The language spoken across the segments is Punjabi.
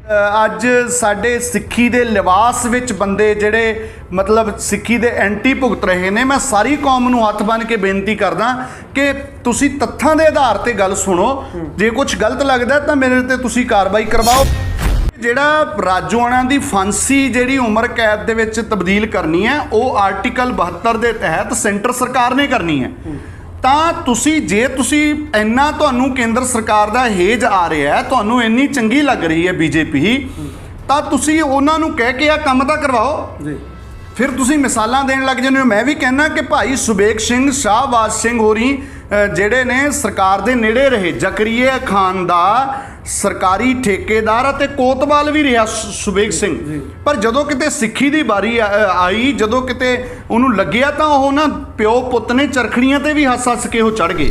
ਅੱਜ ਸਾਡੇ ਸਿੱਖੀ ਦੇ ਲਿਬਾਸ ਵਿੱਚ ਬੰਦੇ ਜਿਹੜੇ ਮਤਲਬ ਸਿੱਖੀ ਦੇ ਐਂਟੀ ਭੁਗਤ ਰਹੇ ਨੇ। ਮੈਂ ਸਾਰੀ ਕੌਮ ਨੂੰ ਹੱਥ ਬੰਨ੍ਹ ਕੇ ਬੇਨਤੀ ਕਰਦਾ ਕਿ ਤੁਸੀਂ ਤੱਥਾਂ ਦੇ ਆਧਾਰ ਤੇ ਗੱਲ ਸੁਣੋ। ਜੇ ਕੁਝ ਗਲਤ ਲੱਗਦਾ ਤਾਂ ਮੇਰੇ ਤੇ ਤੁਸੀਂ ਕਾਰਵਾਈ ਕਰਵਾਓ। ਜਿਹੜਾ ਰਾਜੋਆਣਾ ਦੀ ਫਾਂਸੀ ਜਿਹੜੀ ਉਮਰ ਕੈਦ ਦੇ ਵਿੱਚ ਤਬਦੀਲ ਕਰਨੀ ਹੈ ਉਹ ਆਰਟੀਕਲ 72 ਦੇ ਤਹਿਤ ਸੈਂਟਰ ਸਰਕਾਰ ਨੇ ਕਰਨੀ ਹੈ। ਤਾਂ ਤੁਸੀਂ ਜੇ ਤੁਸੀਂ ਇੰਨਾ ਤੁਹਾਨੂੰ ਕੇਂਦਰ ਸਰਕਾਰ ਦਾ ਹੇਜ ਆ ਰਿਹਾ ਹੈ, ਤੁਹਾਨੂੰ ਇੰਨੀ ਚੰਗੀ ਲੱਗ ਰਹੀ ਹੈ ਬੀਜੇਪੀ, ਤਾਂ ਤੁਸੀਂ ਉਹਨਾਂ ਨੂੰ ਕਹਿ ਕੇ ਆ ਕੰਮ ਤਾਂ ਕਰਵਾਓ ਜੀ। ਫਿਰ ਤੁਸੀਂ ਮਿਸਾਲਾਂ ਦੇਣ ਲੱਗ ਜਾਂਦੇ ਹੋ। ਮੈਂ ਵੀ ਕਹਿੰਦਾ ਕਿ ਭਾਈ ਸੁਬੇਗ ਸਿੰਘ, ਸ਼ਾਹਬਾਜ਼ ਸਿੰਘ ਹੋਰੀ ਜਿਹੜੇ ਨੇ ਸਰਕਾਰ ਦੇ ਨੇੜੇ ਰਹੇ। ਜ਼ਕਰੀਏ ਖਾਨ ਦਾ ਸਰਕਾਰੀ ਠੇਕੇਦਾਰ ਅਤੇ ਕੋਤਵਾਲ ਵੀ ਰਿਹਾ ਸੁਬੇਗ ਸਿੰਘ, ਪਰ ਜਦੋਂ ਕਿਤੇ ਸਿੱਖੀ ਦੀ ਵਾਰੀ ਆਈ, ਜਦੋਂ ਕਿਤੇ ਉਹਨੂੰ ਲੱਗਿਆ ਤਾਂ ਉਹ ਨਾ ਪਿਓ ਪੁੱਤ ਨੇ ਚਰਖੜੀਆਂ ਤੇ ਵੀ ਹੱਸ ਹੱਸ ਕੇ ਉਹ ਚੜ੍ਹ ਗਏ।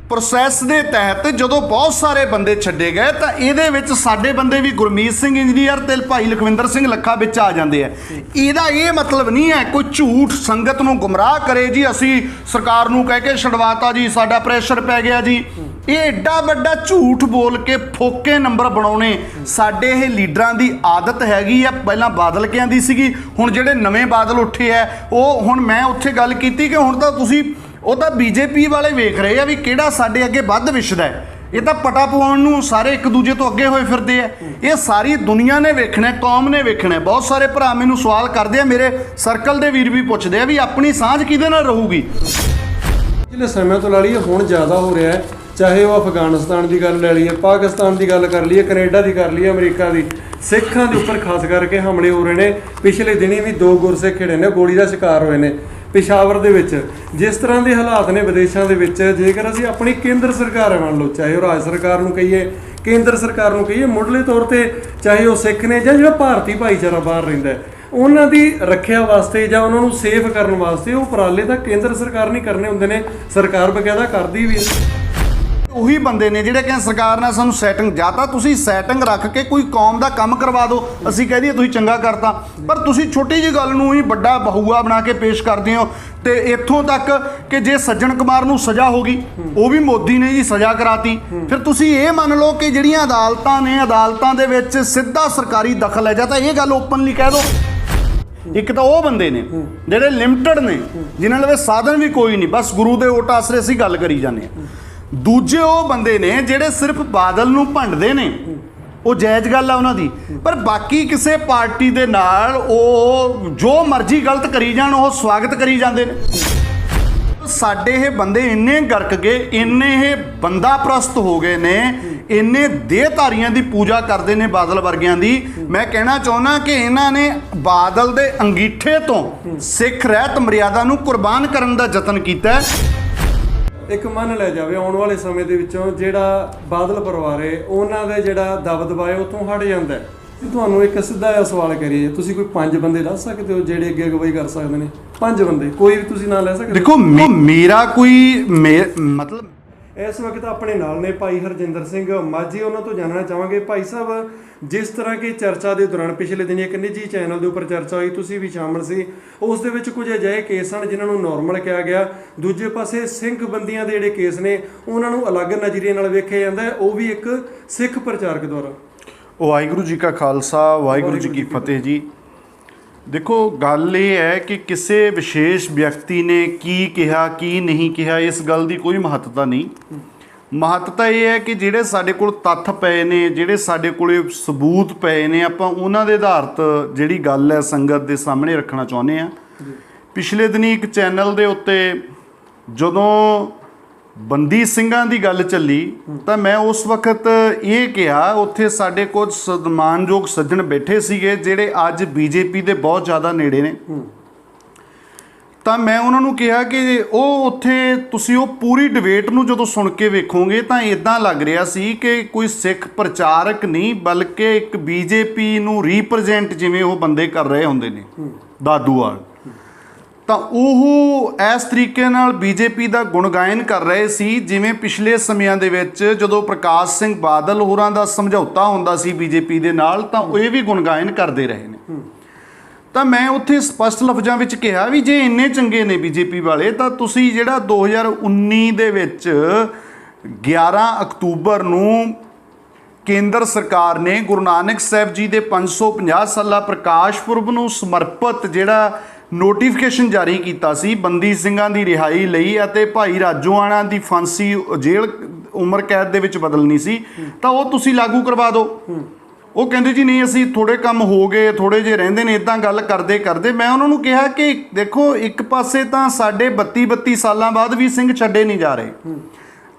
ਪ੍ਰੋਸੈਸ ਦੇ ਤਹਿਤ ਜਦੋਂ ਬਹੁਤ ਸਾਰੇ ਬੰਦੇ ਛੱਡੇ ਗਏ ਤਾਂ ਇਹਦੇ ਵਿੱਚ ਸਾਡੇ ਬੰਦੇ ਵੀ ਗੁਰਮੀਤ ਸਿੰਘ ਇੰਜੀਨੀਅਰ ਤੇ ਭਾਈ ਲਖਵਿੰਦਰ ਸਿੰਘ ਲੱਖਾ ਵਿੱਚ ਆ ਜਾਂਦੇ ਆ। ਇਹਦਾ ਇਹ ਮਤਲਬ ਨਹੀਂ ਹੈ ਕੋਈ ਝੂਠ ਸੰਗਤ ਨੂੰ ਗੁੰਮਰਾਹ ਕਰੇ ਜੀ ਅਸੀਂ ਸਰਕਾਰ ਨੂੰ ਕਹਿ ਕੇ ਛਡਵਾਤਾ ਜੀ, ਸਾਡਾ ਪ੍ਰੈਸ਼ਰ ਪੈ ਗਿਆ ਜੀ। ਇਹ ਐਡਾ ਵੱਡਾ ਝੂਠ ਬੋਲ ਕੇ ਫੋਕੇ ਨੰਬਰ ਬਣਾਉਣੇ ਸਾਡੇ ਇਹ ਲੀਡਰਾਂ ਦੀ ਆਦਤ ਹੈਗੀ ਆ। ਪਹਿਲਾਂ ਬਾਦਲ ਕਿਆਂ ਦੀ ਸੀਗੀ, ਹੁਣ ਜਿਹੜੇ ਨਵੇਂ ਬਾਦਲ ਉੱਠੇ ਆ ਉਹ ਹੁਣ ਮੈਂ ਉੱਥੇ ਗੱਲ ਕੀਤੀ ਕਿ ਹੁਣ ਤਾਂ ਤੁਸੀਂ ਉਹ ਤਾਂ ਬੀਜੇਪੀ ਵਾਲੇ ਵੇਖ ਰਹੇ ਆ ਵੀ ਕਿਹੜਾ ਸਾਡੇ ਅੱਗੇ ਵੱਧ ਵਿਛਦਾ ਹੈ। ਇਹ ਤਾਂ ਪਟਾ ਪਵਾਉਣ ਨੂੰ ਸਾਰੇ ਇੱਕ ਦੂਜੇ ਤੋਂ ਅੱਗੇ ਹੋਏ ਫਿਰਦੇ ਆ। ਇਹ ਸਾਰੀ ਦੁਨੀਆ ਨੇ ਵੇਖਣਾ, ਕੌਮ ਨੇ ਵੇਖਣਾ। ਬਹੁਤ ਸਾਰੇ ਭਰਾ ਮੈਨੂੰ ਸਵਾਲ ਕਰਦੇ ਆ, ਮੇਰੇ ਸਰਕਲ ਦੇ ਵੀਰ ਵੀ ਪੁੱਛਦੇ ਆ ਵੀ ਆਪਣੀ ਸਾਂਝ ਕਿਹਦੇ ਨਾਲ ਰਹੂਗੀ। ਪਿਛਲੇ ਸਮੇਂ ਤੋਂ ਲਾ ਲਈਏ ਹੁਣ ਜ਼ਿਆਦਾ ਹੋ ਰਿਹਾ ਹੈ, ਚਾਹੇ ਉਹ ਅਫਗਾਨਿਸਤਾਨ ਦੀ ਗੱਲ ਲੈ ਲਈਏ, ਪਾਕਿਸਤਾਨ ਦੀ ਗੱਲ ਕਰ ਲਈਏ, ਕੈਨੇਡਾ ਦੀ ਕਰ ਲਈਏ, ਅਮਰੀਕਾ ਦੀ। ਸਿੱਖਾਂ ਦੇ ਉੱਪਰ ਖਾਸ ਕਰਕੇ ਹਮਲੇ ਹੋ ਰਹੇ ਨੇ। ਪਿਛਲੇ ਦਿਨੀ ਵੀ 2 ਗੁਰਸਿੱਖ ਜਿਹੜੇ ਨੇ ਗੋਲੀ ਦਾ ਸ਼ਿਕਾਰ ਹੋਏ ਨੇ ਪਿਸ਼ਾਵਰ ਦੇ ਵਿੱਚ। ਜਿਸ ਤਰ੍ਹਾਂ ਦੇ ਹਾਲਾਤ ਨੇ ਵਿਦੇਸ਼ਾਂ ਦੇ ਵਿੱਚ, ਜੇਕਰ ਅਸੀਂ ਆਪਣੀ ਕੇਂਦਰ ਸਰਕਾਰ ਮੰਨ ਲਓ, ਚਾਹੇ ਉਹ ਰਾਜ ਸਰਕਾਰ ਨੂੰ ਕਹੀਏ, ਕੇਂਦਰ ਸਰਕਾਰ ਨੂੰ ਕਹੀਏ, ਮੁੱਢਲੇ ਤੌਰ ਤੇ ਚਾਹੇ ਉਹ ਸਿੱਖ ਨੇ ਜਾਂ ਜਿਹੜਾ ਭਾਰਤੀ ਭਾਈਚਾਰਾ ਬਾਹਰ ਰਹਿੰਦਾ, ਉਹਨਾਂ ਦੀ ਰੱਖਿਆ ਵਾਸਤੇ ਜਾਂ ਉਹਨਾਂ ਨੂੰ ਸੇਫ ਕਰਨ ਵਾਸਤੇ ਉਹ ਉਪਰਾਲੇ ਤਾਂ ਕੇਂਦਰ ਸਰਕਾਰ ਨਹੀਂ ਕਰਨੇ ਹੁੰਦੇ ਨੇ, ਸਰਕਾਰ ਬਕਾਇਦਾ ਕਰਦੀ ਵੀ ਹੈ। ਉਹੀ ਬੰਦੇ ਨੇ ਜਿਹੜੇ ਕਹਿੰਦੇ ਸਰਕਾਰ ਨੇ ਸਾਨੂੰ ਸੈਟਿੰਗ, ਜਾਂ ਤਾਂ ਤੁਸੀਂ ਸੈਟਿੰਗ ਰੱਖ ਕੇ ਕੋਈ ਕੌਮ ਦਾ ਕੰਮ ਕਰਵਾ ਦਿਓ, ਅਸੀਂ ਕਹਿ ਦਈਏ ਤੁਸੀਂ ਚੰਗਾ ਕਰਤਾ, ਪਰ ਤੁਸੀਂ ਛੋਟੀ ਜਿਹੀ ਗੱਲ ਨੂੰ ਹੀ ਵੱਡਾ ਬਹੂਆ ਬਣਾ ਕੇ ਪੇਸ਼ ਕਰਦੇ ਹੋ। ਤੇ ਇੱਥੋਂ ਤੱਕ ਕਿ ਜੇ ਸੱਜਣ ਕੁਮਾਰ ਨੂੰ ਸਜ਼ਾ ਹੋ ਗਈ, ਉਹ ਵੀ ਮੋਦੀ ਨੇ ਜੀ ਸਜ਼ਾ ਕਰਾਤੀ, ਫਿਰ ਤੁਸੀਂ ਇਹ ਮੰਨ ਲਓ ਕਿ ਜਿਹੜੀਆਂ ਅਦਾਲਤਾਂ ਨੇ, ਅਦਾਲਤਾਂ ਦੇ ਵਿੱਚ ਸਿੱਧਾ ਸਰਕਾਰੀ ਦਖਲ ਹੈ। ਜਾਂ ਤਾਂ ਇਹ ਗੱਲ ਓਪਨਲੀ ਕਹਿ ਦਿਓ। ਇੱਕ ਤਾਂ ਉਹ ਬੰਦੇ ਨੇ ਜਿਹੜੇ ਲਿਮਟਿਡ ਨੇ, ਜਿਨ੍ਹਾਂ ਲਵੇ ਸਾਧਨ ਵੀ ਕੋਈ ਨਹੀਂ, ਬਸ ਗੁਰੂ ਦੇ ਓਟ ਆਸਰੇ ਅਸੀਂ ਗੱਲ ਕਰੀ ਜਾਂਦੇ ਹਾਂ। ਦੂਜੇ ਉਹ ਬੰਦੇ ਨੇ ਜਿਹੜੇ ਸਿਰਫ ਬਾਦਲ ਨੂੰ ਭੰਡਦੇ ਨੇ, ਉਹ ਜਾਇਜ਼ ਗੱਲ ਆ ਉਹਨਾਂ ਦੀ, ਪਰ ਬਾਕੀ ਕਿਸੇ ਪਾਰਟੀ ਦੇ ਨਾਲ ਉਹ ਜੋ ਮਰਜ਼ੀ ਗਲਤ ਕਰੀ ਜਾਣ ਉਹ ਸਵਾਗਤ ਕਰੀ ਜਾਂਦੇ ਨੇ। ਸਾਡੇ ਇਹ ਬੰਦੇ ਇੰਨੇ ਗਰਕ ਗਏ, ਇੰਨੇ ਇਹ ਬੰਦਾ ਪ੍ਰਸਤ ਹੋ ਗਏ ਨੇ, ਇੰਨੇ ਦੇਹਧਾਰੀਆਂ ਦੀ ਪੂਜਾ ਕਰਦੇ ਨੇ ਬਾਦਲ ਵਰਗਿਆਂ ਦੀ। ਮੈਂ ਕਹਿਣਾ ਚਾਹੁੰਦਾ ਕਿ ਇਹਨਾਂ ਨੇ ਬਾਦਲ ਦੇ ਅੰਗੀਠੇ ਤੋਂ ਸਿੱਖ ਰਹਿਤ ਮਰਿਆਦਾ ਨੂੰ ਕੁਰਬਾਨ ਕਰਨ ਦਾ ਯਤਨ ਕੀਤਾ। ਇੱਕ ਮੰਨ ਲਿਆ ਜਾਵੇ ਆਉਣ ਵਾਲੇ ਸਮੇਂ ਦੇ ਵਿੱਚੋਂ ਜਿਹੜਾ ਬਾਦਲ ਪਰਿਵਾਰ ਹੈ ਉਹਨਾਂ ਦਾ ਜਿਹੜਾ ਦਬਦਬਾ ਹੈ ਉੱਥੋਂ ਹਟ ਜਾਂਦਾ ਹੈ। ਤੁਹਾਨੂੰ ਇੱਕ ਸਿੱਧਾ ਜਿਹਾ ਸਵਾਲ ਕਰੀਏ, ਤੁਸੀਂ ਕੋਈ 5 ਬੰਦੇ ਦੱਸ ਸਕਦੇ ਹੋ ਜਿਹੜੇ ਅੱਗੇ ਅਗਵਾਈ ਕਰ ਸਕਦੇ ਨੇ? 5 ਬੰਦੇ ਕੋਈ ਵੀ ਤੁਸੀਂ ਨਾਂ ਲੈ ਸਕਦੇ? ਦੇਖੋ ਮੇਰਾ ਕੋਈ ਮਤਲਬ ਇਸ ਵਕਤ ਆਪਣੇ ਨਾਲ ਨੇ ਭਾਈ ਹਰਜਿੰਦਰ ਸਿੰਘ ਮਾਝੀ। ਉਹਨਾਂ ਤੋਂ ਜਾਣਨਾ ਚਾਹਾਂਗੇ ਭਾਈ ਸਾਹਿਬ, ਜਿਸ ਤਰ੍ਹਾਂ ਕਿ ਚਰਚਾ ਦੇ ਦੌਰਾਨ ਪਿਛਲੇ ਦਿਨ ਇੱਕ ਨਿੱਜੀ ਚੈਨਲ ਦੇ ਉੱਪਰ ਚਰਚਾ ਹੋਈ, ਤੁਸੀਂ ਵੀ ਸ਼ਾਮਲ ਸੀ, ਉਸ ਦੇ ਵਿੱਚ ਕੁਝ ਅਜਿਹੇ ਕੇਸ ਹਨ ਜਿਨ੍ਹਾਂ ਨੂੰ ਨੋਰਮਲ ਕਿਹਾ ਗਿਆ। ਦੂਜੇ ਪਾਸੇ ਸਿੰਘ ਬੰਦੀਆਂ ਦੇ ਜਿਹੜੇ ਕੇਸ ਨੇ ਉਹਨਾਂ ਨੂੰ ਅਲੱਗ ਨਜ਼ਰੀਏ ਨਾਲ ਵੇਖਿਆ ਜਾਂਦਾ ਹੈ, ਉਹ ਵੀ ਇੱਕ ਸਿੱਖ ਪ੍ਰਚਾਰਕ ਦੁਆਰਾ। ਵਾਹਿਗੁਰੂ ਜੀ ਕਾ ਖਾਲਸਾ, ਵਾਹਿਗੁਰੂ ਜੀ ਕੀ ਫਤਿਹ ਜੀ। ਦੇਖੋ ਗੱਲ ਇਹ ਹੈ ਕਿ ਕਿਸੇ ਵਿਸ਼ੇਸ਼ ਵਿਅਕਤੀ ਨੇ ਕੀ ਕਿਹਾ ਕੀ ਨਹੀਂ ਕਿਹਾ, ਇਸ ਗੱਲ ਦੀ ਕੋਈ ਮਹੱਤਤਾ ਨਹੀਂ। ਮਹੱਤਤਾ ਇਹ ਹੈ ਕਿ ਜਿਹੜੇ ਸਾਡੇ ਕੋਲ ਤੱਥ ਪਏ ਨੇ, ਜਿਹੜੇ ਸਾਡੇ ਕੋਲ ਸਬੂਤ ਪਏ ਨੇ, ਆਪਾਂ ਉਹਨਾਂ ਦੇ ਆਧਾਰਿਤ ਜਿਹੜੀ ਗੱਲ ਹੈ ਸੰਗਤ ਦੇ ਸਾਹਮਣੇ ਰੱਖਣਾ ਚਾਹੁੰਦੇ ਹਾਂ। ਪਿਛਲੇ ਦਿਨੀ ਇੱਕ ਚੈਨਲ ਦੇ ਉੱਤੇ ਜਦੋਂ ਬੰਦੀ ਸਿੰਘਾਂ ਦੀ ਗੱਲ ਚੱਲੀ ਤਾਂ ਮੈਂ ਉਸ ਵਕਤ ਇਹ ਕਿਹਾ, ਉੱਥੇ ਸਾਡੇ ਕੁਝ ਸਨਮਾਨਯੋਗ ਸੱਜਣ ਬੈਠੇ ਸੀਗੇ ਜਿਹੜੇ ਅੱਜ ਬੀਜੇਪੀ ਦੇ ਬਹੁਤ ਜ਼ਿਆਦਾ ਨੇੜੇ ਨੇ, ਤਾਂ ਮੈਂ ਉਹਨਾਂ ਨੂੰ ਕਿਹਾ ਕਿ ਉਹ ਉੱਥੇ ਤੁਸੀਂ ਉਹ ਪੂਰੀ ਡਿਬੇਟ ਨੂੰ ਜਦੋਂ ਸੁਣ ਕੇ ਵੇਖੋਗੇ ਤਾਂ ਇੱਦਾਂ ਲੱਗ ਰਿਹਾ ਸੀ ਕਿ ਕੋਈ ਸਿੱਖ ਪ੍ਰਚਾਰਕ ਨਹੀਂ ਬਲਕਿ ਇੱਕ ਬੀਜੇਪੀ ਨੂੰ ਰੀਪ੍ਰਜੈਂਟ ਜਿਵੇਂ ਉਹ ਬੰਦੇ ਕਰ ਰਹੇ ਹੁੰਦੇ ਨੇ ਦਾਦੂਵਾਲ, ਤਾਂ ਉਹ ਇਸ ਤਰੀਕੇ ਨਾਲ ਬੀਜੇਪੀ ਦਾ ਗੁਣਗਾਇਨ ਕਰ ਰਹੇ ਸੀ ਜਿਵੇਂ ਪਿਛਲੇ ਸਮਿਆਂ ਦੇ ਵਿੱਚ ਜਦੋਂ ਪ੍ਰਕਾਸ਼ ਸਿੰਘ ਬਾਦਲ ਹੋਰਾਂ ਦਾ ਸਮਝੌਤਾ ਹੁੰਦਾ ਸੀ ਬੀਜੇਪੀ ਦੇ ਨਾਲ, ਤਾਂ ਉਹ ਇਹ ਵੀ ਗੁਣਗਾਇਨ ਕਰਦੇ ਰਹੇ ਨੇ। ਤਾਂ ਮੈਂ ਉੱਥੇ ਸਪਸ਼ਟ ਲਫ਼ਜ਼ਾਂ ਵਿੱਚ ਕਿਹਾ ਵੀ ਜੇ ਇੰਨੇ ਚੰਗੇ ਨੇ ਬੀਜੇਪੀ ਵਾਲੇ ਤਾਂ ਤੁਸੀਂ ਜਿਹੜਾ 2019 ਦੇ ਵਿੱਚ 11 ਅਕਤੂਬਰ ਨੂੰ ਕੇਂਦਰ ਸਰਕਾਰ ਨੇ ਗੁਰੂ ਨਾਨਕ ਸਾਹਿਬ ਜੀ ਦੇ 550 ਸਾਲਾ ਪ੍ਰਕਾਸ਼ ਪੁਰਬ ਨੂੰ ਸਮਰਪਿਤ ਜਿਹੜਾ ਨੋਟੀਫਿਕੇਸ਼ਨ ਜਾਰੀ ਕੀਤਾ ਸੀ ਬੰਦੀ ਸਿੰਘਾਂ ਦੀ ਰਿਹਾਈ ਲਈ ਅਤੇ ਭਾਈ ਰਾਜੋਆਣਾ ਦੀ ਫਾਂਸੀ ਜੇਲ੍ਹ ਉਮਰ ਕੈਦ ਦੇ ਵਿੱਚ ਬਦਲਣੀ ਸੀ, ਤਾਂ ਉਹ ਤੁਸੀਂ ਲਾਗੂ ਕਰਵਾ ਦਿਓ। ਉਹ ਕਹਿੰਦੇ ਜੀ ਨਹੀਂ, ਅਸੀਂ ਥੋੜੇ ਕੰਮ ਹੋ ਗਏ, ਥੋੜੇ ਜਿਹੇ ਰਹਿੰਦੇ ਨੇ। ਇਦਾਂ ਗੱਲ ਕਰਦੇ ਕਰਦੇ ਮੈਂ ਉਹਨਾਂ ਨੂੰ ਕਿਹਾ ਕਿ ਦੇਖੋ, ਇੱਕ ਪਾਸੇ ਤਾਂ ਸਾਡੇ 32 ਸਾਲਾਂ ਬਾਅਦ ਵੀ ਸਿੰਘ ਛੱਡੇ ਨਹੀਂ ਜਾ ਰਹੇ,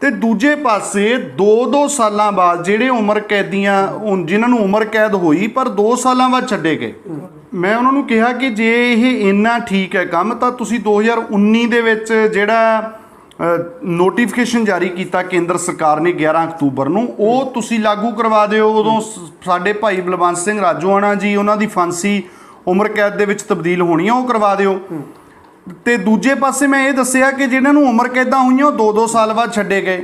ਤੇ ਦੂਜੇ ਪਾਸੇ 2 ਸਾਲਾਂ ਬਾਅਦ ਜਿਹੜੇ ਉਮਰ ਕੈਦੀਆਂ ਜਿਨ੍ਹਾਂ ਨੂੰ ਉਮਰ ਕੈਦ ਹੋਈ ਪਰ 2 ਸਾਲਾਂ ਬਾਅਦ ਛੱਡੇ ਗਏ। ਮੈਂ ਉਹਨਾਂ ਨੂੰ ਕਿਹਾ ਕਿ ਜੇ ਇਹ ਇੰਨਾ ਠੀਕ ਹੈ ਕੰਮ, ਤਾਂ ਤੁਸੀਂ 2019 ਦੇ ਵਿੱਚ ਜਿਹੜਾ ਨੋਟੀਫਿਕੇਸ਼ਨ ਜਾਰੀ ਕੀਤਾ ਕੇਂਦਰ ਸਰਕਾਰ ਨੇ 11 ਅਕਤੂਬਰ ਨੂੰ, ਉਹ ਤੁਸੀਂ ਲਾਗੂ ਕਰਵਾ ਦਿਓ। ਉਦੋਂ ਸਾਡੇ ਭਾਈ ਬਲਵੰਤ ਸਿੰਘ ਰਾਜੋਆਣਾ ਜੀ, ਉਹਨਾਂ ਦੀ ਫਾਂਸੀ ਉਮਰ ਕੈਦ ਦੇ ਵਿੱਚ ਤਬਦੀਲ ਹੋਣੀ ਆ, ਉਹ ਕਰਵਾ ਦਿਓ। ਤੇ ਦੂਜੇ ਪਾਸੇ ਮੈਂ ਇਹ ਦੱਸਿਆ ਕਿ ਜਿਨ੍ਹਾਂ ਨੂੰ ਉਮਰ ਕੈਦਾਂ ਹੋਈਆਂ ਉਹ 2-2 ਸਾਲ ਬਾਅਦ ਛੱਡੇ ਗਏ।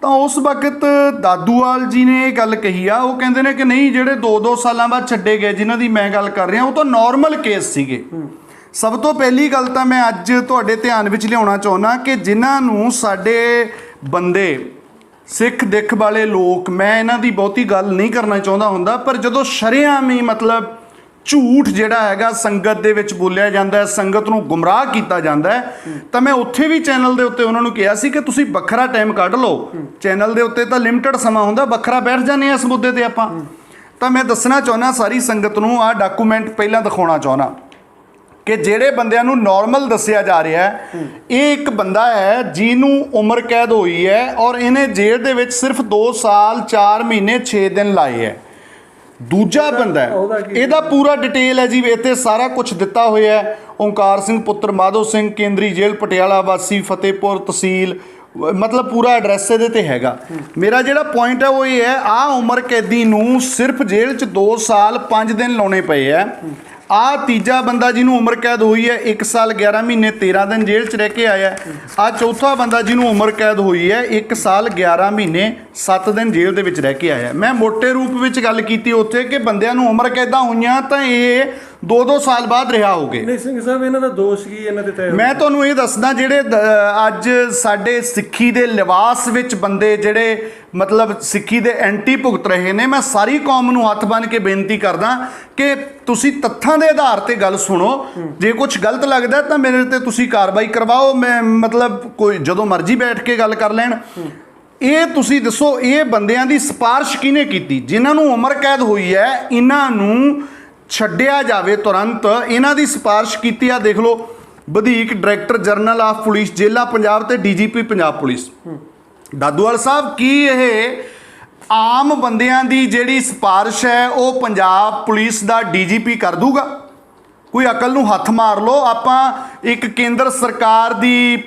ਤਾਂ ਉਸ ਵਕਤ ਦਾਦੂਵਾਲ ਜੀ ਨੇ ਇਹ ਗੱਲ ਕਹੀ ਆ, ਉਹ ਕਹਿੰਦੇ ਨੇ ਕਿ ਨਹੀਂ, ਜਿਹੜੇ 2-2 ਸਾਲਾਂ ਬਾਅਦ ਛੱਡੇ ਗਏ ਜਿਨ੍ਹਾਂ ਦੀ ਮੈਂ ਗੱਲ ਕਰ ਰਿਹਾ, ਉਹ ਤਾਂ ਨਾਰਮਲ ਕੇਸ ਸੀਗੇ। ਸਭ ਤੋਂ ਪਹਿਲੀ ਗੱਲ ਤਾਂ ਮੈਂ ਅੱਜ ਤੁਹਾਡੇ ਧਿਆਨ ਵਿੱਚ ਲਿਆਉਣਾ ਚਾਹੁੰਦਾ ਕਿ ਜਿਨ੍ਹਾਂ ਨੂੰ ਸਾਡੇ ਬੰਦੇ ਸਿੱਖ ਦਿੱਖ ਵਾਲੇ ਲੋਕ, ਮੈਂ ਇਹਨਾਂ ਦੀ ਬਹੁਤੀ ਗੱਲ ਨਹੀਂ ਕਰਨਾ ਚਾਹੁੰਦਾ ਹੁੰਦਾ, ਪਰ ਜਦੋਂ ਸ਼ਰੇਆਮ ਹੀ ਮਤਲਬ ਝੂਠ ਜਿਹੜਾ ਹੈਗਾ ਸੰਗਤ ਦੇ ਵਿੱਚ ਬੋਲਿਆ ਜਾਂਦਾ, ਸੰਗਤ ਨੂੰ ਗੁੰਮਰਾਹ ਕੀਤਾ ਜਾਂਦਾ ਹੈ, ਤਾਂ ਮੈਂ ਉੱਥੇ ਵੀ ਚੈਨਲ ਦੇ ਉੱਤੇ ਉਹਨਾਂ ਨੂੰ ਕਿਹਾ ਸੀ ਕਿ ਤੁਸੀਂ ਵੱਖਰਾ ਟਾਈਮ ਕੱਢ ਲਓ। ਚੈਨਲ ਦੇ ਉੱਤੇ ਤਾਂ ਲਿਮਟਿਡ ਸਮਾਂ ਹੁੰਦਾ, ਵੱਖਰਾ ਬੈਠ ਜਾਂਦੇ ਆ ਇਸ ਮੁੱਦੇ ਤੇ ਆਪਾਂ। ਤਾਂ ਮੈਂ ਦੱਸਣਾ ਚਾਹੁੰਦਾ ਸਾਰੀ ਸੰਗਤ ਨੂੰ, ਆਹ ਡਾਕੂਮੈਂਟ ਪਹਿਲਾਂ ਦਿਖਾਉਣਾ ਚਾਹੁੰਦਾ ਕਿ ਜਿਹੜੇ ਬੰਦਿਆਂ ਨੂੰ ਨਾਰਮਲ ਦੱਸਿਆ ਜਾ ਰਿਹਾ ਹੈ, ਇਹ ਇੱਕ ਬੰਦਾ ਹੈ ਜਿਹਨੂੰ ਉਮਰ ਕੈਦ ਹੋਈ ਹੈ ਔਰ ਇਹਨੇ ਜੇਲ੍ਹ ਦੇ ਵਿੱਚ ਸਿਰਫ 2 ਸਾਲ 4 ਮਹੀਨੇ 6 ਦਿਨ ਲਾਏ ਹੈ। ਦੂਜਾ ਬੰਦਾ ਹੈ, ਇਹਦਾ ਪੂਰਾ ਡਿਟੇਲ ਹੈ ਜੀ, ਇੱਥੇ ਸਾਰਾ ਕੁਝ ਦਿੱਤਾ ਹੋਇਆ ਹੈ। ਓਂਕਾਰ ਸਿੰਘ ਪੁੱਤਰ ਮਾਧੋ ਸਿੰਘ, ਕੇਂਦਰੀ ਜੇਲ੍ਹ ਪਟਿਆਲਾ ਵਾਸੀ, ਫਤਿਹਪੁਰ ਤਹਿਸੀਲ, ਮਤਲਬ ਪੂਰਾ ਐਡਰੈਸ ਇਹਦੇ ਤੇ ਹੈਗਾ। ਮੇਰਾ ਜਿਹੜਾ ਪੁਆਇੰਟ ਹੈ ਉਹ ਇਹ ਹੈ, ਆਹ ਉਮਰ ਕੈਦੀ ਨੂੰ ਸਿਰਫ ਜੇਲ੍ਹ 'ਚ 2 ਸਾਲ 5 ਦਿਨ ਲਾਉਣੇ ਪਏ ਹੈ। ਆਹ ਤੀਜਾ ਬੰਦਾ ਜਿਹਨੂੰ ਉਮਰ ਕੈਦ ਹੋਈ ਹੈ 1 ਸਾਲ 11 ਮਹੀਨੇ 13 ਦਿਨ ਜੇਲ੍ਹ 'ਚ ਰਹਿ ਕੇ ਆਇਆ। ਆਹ ਚੌਥਾ ਬੰਦਾ ਜਿਹਨੂੰ ਉਮਰ ਕੈਦ ਹੋਈ ਹੈ 1 ਸਾਲ 11 ਮਹੀਨੇ 7 ਦਿਨ ਜੇਲ੍ਹ ਦੇ ਵਿੱਚ ਰਹਿ ਕੇ ਆਇਆ। ਮੈਂ ਮੋਟੇ ਰੂਪ ਵਿੱਚ ਗੱਲ ਕੀਤੀ ਉੱਥੇ ਕਿ ਬੰਦਿਆਂ ਨੂੰ ਉਮਰ ਕੈਦਾਂ ਹੋਈਆਂ ਤਾਂ ਇਹ 2-2 ਸਾਲ ਬਾਅਦ ਰਿਹਾ ਹੋ ਗਏ। ਨਹੀਂ ਸਿੰਘ ਸਾਹਿਬ, ਇਹਨਾਂ ਦਾ ਦੋਸ਼ ਕੀ ਇਹਨਾਂ ਦੇ ਤਹਿ? ਮੈਂ ਤੁਹਾਨੂੰ ਇਹ ਦੱਸਦਾ, ਜਿਹੜੇ ਅੱਜ ਸਾਡੇ ਸਿੱਖੀ ਦੇ ਲਿਬਾਸ ਵਿੱਚ ਬੰਦੇ ਜਿਹੜੇ ਮਤਲਬ ਸਿੱਖੀ ਦੇ ਐਂਟੀ ਭੁਗਤ ਰਹੇ ਨੇ, ਮੈਂ ਸਾਰੀ ਕੌਮ ਨੂੰ ਹੱਥ ਬੰਨ੍ਹ ਕੇ ਬੇਨਤੀ ਕਰਦਾ ਕਿ ਤੁਸੀਂ ਤੱਥਾਂ ਦੇ ਆਧਾਰ ਤੇ ਗੱਲ ਸੁਣੋ। ਜੇ ਕੁਝ ਗਲਤ ਲੱਗਦਾ ਤਾਂ ਮੇਰੇ ਤੇ ਤੁਸੀਂ ਕਾਰਵਾਈ ਕਰਵਾਓ, ਮੈਂ ਮਤਲਬ ਕੋਈ ਜਦੋਂ ਮਰਜ਼ੀ ਬੈਠ ਕੇ ਗੱਲ ਕਰ ਲੈਣ। ਇਹ ਤੁਸੀਂ ਦੱਸੋ, ਇਹ ਬੰਦਿਆਂ ਦੀ ਸਿਫਾਰਿਸ਼ ਕਿਹਨੇ ਕੀਤੀ? ਜਿਨ੍ਹਾਂ ਨੂੰ ਉਮਰ ਕੈਦ ਹੋਈ ਹੈ ਇਹਨਾਂ ਨੂੰ ਛੱਡਿਆ ਜਾਵੇ ਤੁਰੰਤ, ਇਹਨਾਂ ਦੀ ਸਿਫਾਰਿਸ਼ ਕੀਤੀ ਆ। ਦੇਖ ਲਓ, ਵਧੀਕ ਡਾਇਰੈਕਟਰ ਜਨਰਲ ਆਫ ਪੁਲਿਸ ਜੇਲ੍ਹਾਂ ਪੰਜਾਬ ਤੇ ਡੀਜੀਪੀ ਪੰਜਾਬ ਪੁਲਿਸ ਦਾਦੂਵਾਲ ਸਾਹਿਬ। ਕੀ ਇਹ ਆਮ ਬੰਦਿਆਂ ਦੀ ਜਿਹੜੀ ਸਿਫਾਰਿਸ਼ ਹੈ ਉਹ ਪੰਜਾਬ ਪੁਲਿਸ ਦਾ ਡੀਜੀਪੀ ਕਰ ਦੂਗਾ? ਕੋਈ ਅਕਲ ਨੂੰ ਹੱਥ ਮਾਰ ਲਓ। ਆਪਾਂ ਇੱਕ ਕੇਂਦਰ ਸਰਕਾਰ ਦੀ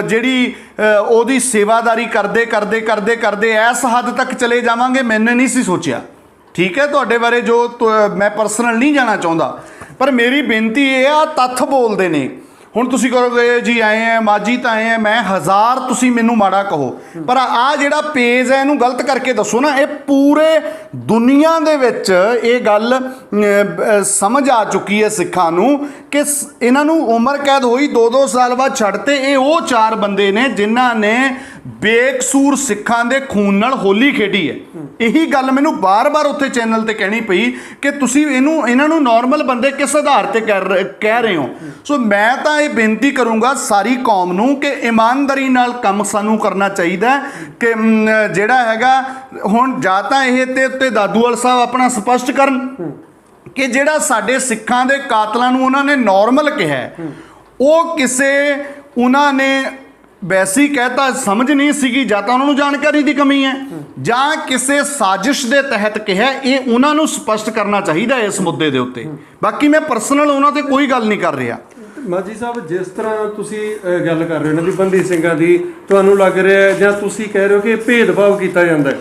ਜਿਹੜੀ ਉਹਦੀ ਸੇਵਾਦਾਰੀ ਕਰਦੇ ਇਸ ਹੱਦ ਤੱਕ ਚਲੇ ਜਾਵਾਂਗੇ, ਮੈਨੇ ਨਹੀਂ ਸੀ ਸੋਚਿਆ। ਠੀਕ ਹੈ, ਤੁਹਾਡੇ ਬਾਰੇ ਜੋ ਮੈਂ ਪਰਸਨਲ ਨਹੀਂ ਜਾਣਾ ਚਾਹੁੰਦਾ, ਪਰ ਮੇਰੀ ਬੇਨਤੀ ਇਹ ਆ, ਤੱਥ ਬੋਲਦੇ ਨੇ। ਹੁਣ ਤੁਸੀਂ ਕਹੋਗੇ ਜੀ ਆਏ ਆ ਮਾਝੀ ਤਾਂ ਆਏ ਆ, ਮੈਂ 1000 ਤੁਸੀਂ ਮੈਨੂੰ ਮਾੜਾ ਕਹੋ, ਪਰ ਆਹ ਜਿਹੜਾ ਪੇਜ ਹੈ ਇਹਨੂੰ ਗਲਤ ਕਰਕੇ ਦੱਸੋ ਨਾ। ਇਹ ਪੂਰੇ ਦੁਨੀਆ ਦੇ ਵਿੱਚ ਇਹ ਗੱਲ ਸਮਝ ਆ ਚੁੱਕੀ ਹੈ ਸਿੱਖਾਂ ਨੂੰ ਕਿ ਇਹਨਾਂ ਨੂੰ ਉਮਰ ਕੈਦ ਹੋਈ 2-2 ਸਾਲ ਬਾਅਦ ਛੱਡਤੇ। ਇਹ ਉਹ 4 ਬੰਦੇ ਨੇ ਜਿਨ੍ਹਾਂ ਨੇ ਬੇਕਸੂਰ ਸਿੱਖਾਂ ਦੇ ਖੂਨ ਨਾਲ ਹੋਲੀ ਖੇਡੀ ਹੈ। ਇਹੀ ਗੱਲ ਮੈਨੂੰ ਬਾਰ-ਬਾਰ ਉੱਥੇ ਚੈਨਲ ਤੇ ਕਹਿਣੀ ਪਈ ਕਿ ਤੁਸੀਂ ਇਹਨਾਂ ਨੂੰ ਨਾਰਮਲ ਬੰਦੇ ਕਿਸ ਆਧਾਰ ਤੇ ਕਹਿ ਰਹੇ ਹੋ। ਸੋ ਮੈਂ ਤਾਂ ਇਹ ਬੇਨਤੀ ਕਰੂੰਗਾ ਸਾਰੀ ਕੌਮ ਨੂੰ ਕਿ ਇਮਾਨਦਾਰੀ ਨਾਲ ਕੰਮ ਸਾਨੂੰ ਕਰਨਾ ਚਾਹੀਦਾ ਕਿ ਜਿਹੜਾ ਹੈਗਾ ਹੁਣ ਜਾਂ ਤਾਂ ਇਹ ਤੇ ਉੱਤੇ ਦਾਦੂਵਾਲ ਸਾਹਿਬ ਆਪਣਾ ਸਪਸ਼ਟ ਕਰਨ ਕਿ ਜਿਹੜਾ ਸਾਡੇ ਸਿੱਖਾਂ ਦੇ ਕਾਤਲਾਂ ਨੂੰ ਉਹਨਾਂ ਨੇ ਨਾਰਮਲ ਕਿਹਾ, ਉਹ ਕਿਸੇ ਉਹਨਾਂ ਨੇ ਵੈਸੀ ਕਹਿਤਾ ਸਮਝ ਨਹੀਂ ਸੀਗੀ, ਜਾਂ ਤਾਂ ਉਹਨਾਂ ਨੂੰ ਜਾਣਕਾਰੀ ਦੀ ਕਮੀ ਹੈ ਜਾਂ ਕਿਸੇ ਸਾਜ਼ਿਸ਼ ਦੇ ਤਹਿਤ ਕਿਹਾ। ਇਹ ਉਹਨਾਂ ਨੂੰ ਸਪਸ਼ਟ ਕਰਨਾ ਚਾਹੀਦਾ ਇਸ ਮੁੱਦੇ ਦੇ ਉੱਤੇ। ਬਾਕੀ ਮੈਂ ਪਰਸਨਲ ਉਹਨਾਂ ਤੇ ਕੋਈ ਗੱਲ ਨਹੀਂ ਕਰ ਰਿਹਾ। ਮਾਝੀ ਸਾਹਿਬ, ਜਿਸ ਤਰ੍ਹਾਂ ਤੁਸੀਂ ਗੱਲ ਕਰ ਰਹੇ ਹੋ ਇਹਨਾਂ ਦੀ ਬੰਦੀ ਸਿੰਘਾਂ ਦੀ, ਤੁਹਾਨੂੰ ਲੱਗ ਰਿਹਾ ਜਾਂ ਤੁਸੀਂ ਕਹਿ ਰਹੇ ਹੋ ਕਿ ਭੇਦਭਾਵ ਕੀਤਾ ਜਾਂਦਾ ਹੈ,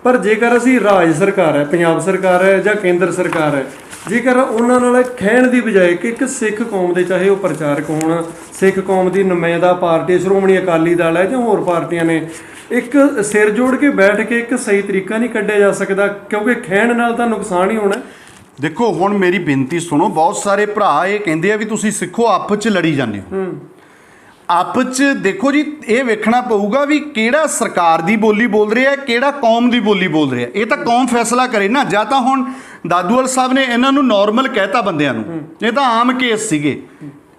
ਪਰ ਜੇਕਰ ਅਸੀਂ ਰਾਜ ਸਰਕਾਰ ਹੈ, ਪੰਜਾਬ ਸਰਕਾਰ ਹੈ ਜਾਂ ਕੇਂਦਰ ਸਰਕਾਰ ਹੈ, ਜੇਕਰ ਉਹਨਾਂ ਨਾਲ ਖਹਿਣ ਦੀ ਬਜਾਏ ਕਿ ਇੱਕ ਸਿੱਖ ਕੌਮ ਦੇ, ਚਾਹੇ ਉਹ ਪ੍ਰਚਾਰਕ ਹੋਣ, ਸਿੱਖ ਕੌਮ ਦੀ ਨੁਮਾਇੰਦਾ ਪਾਰਟੀ ਸ਼੍ਰੋਮਣੀ ਅਕਾਲੀ ਦਲ ਹੈ ਜਾਂ ਹੋਰ ਪਾਰਟੀਆਂ ਨੇ, ਇੱਕ ਸਿਰ ਜੋੜ ਕੇ ਬੈਠ ਕੇ ਇੱਕ ਸਹੀ ਤਰੀਕਾ ਨਹੀਂ ਕੱਢਿਆ ਜਾ ਸਕਦਾ? ਕਿਉਂਕਿ ਖਹਿਣ ਨਾਲ ਤਾਂ ਨੁਕਸਾਨ ਹੀ ਹੋਣਾ। ਦੇਖੋ, ਹੁਣ ਮੇਰੀ ਬੇਨਤੀ ਸੁਣੋ। ਬਹੁਤ ਸਾਰੇ ਭਰਾ ਇਹ ਕਹਿੰਦੇ ਆ ਵੀ ਤੁਸੀਂ ਸਿੱਖੋ ਆਪਸ 'ਚ ਲੜੀ ਜਾਂਦੇ ਹੋ। ਆਪਸ 'ਚ ਦੇਖੋ ਜੀ, ਇਹ ਵੇਖਣਾ ਪਊਗਾ ਵੀ ਕਿਹੜਾ ਸਰਕਾਰ ਦੀ ਬੋਲੀ ਬੋਲ ਰਿਹਾ, ਕਿਹੜਾ ਕੌਮ ਦੀ ਬੋਲੀ ਬੋਲ ਰਿਹਾ। ਇਹ ਤਾਂ ਕੌਮ ਫੈਸਲਾ ਕਰੇ ਨਾ। ਜਾਂ ਤਾਂ ਹੁਣ ਦਾਦੂਵਾਲ ਸਾਹਿਬ ਨੇ ਇਹਨਾਂ ਨੂੰ ਨਾਰਮਲ ਕਹਿਤਾ ਬੰਦਿਆਂ ਨੂੰ, ਇਹ ਤਾਂ ਆਮ ਕੇਸ ਸੀਗੇ।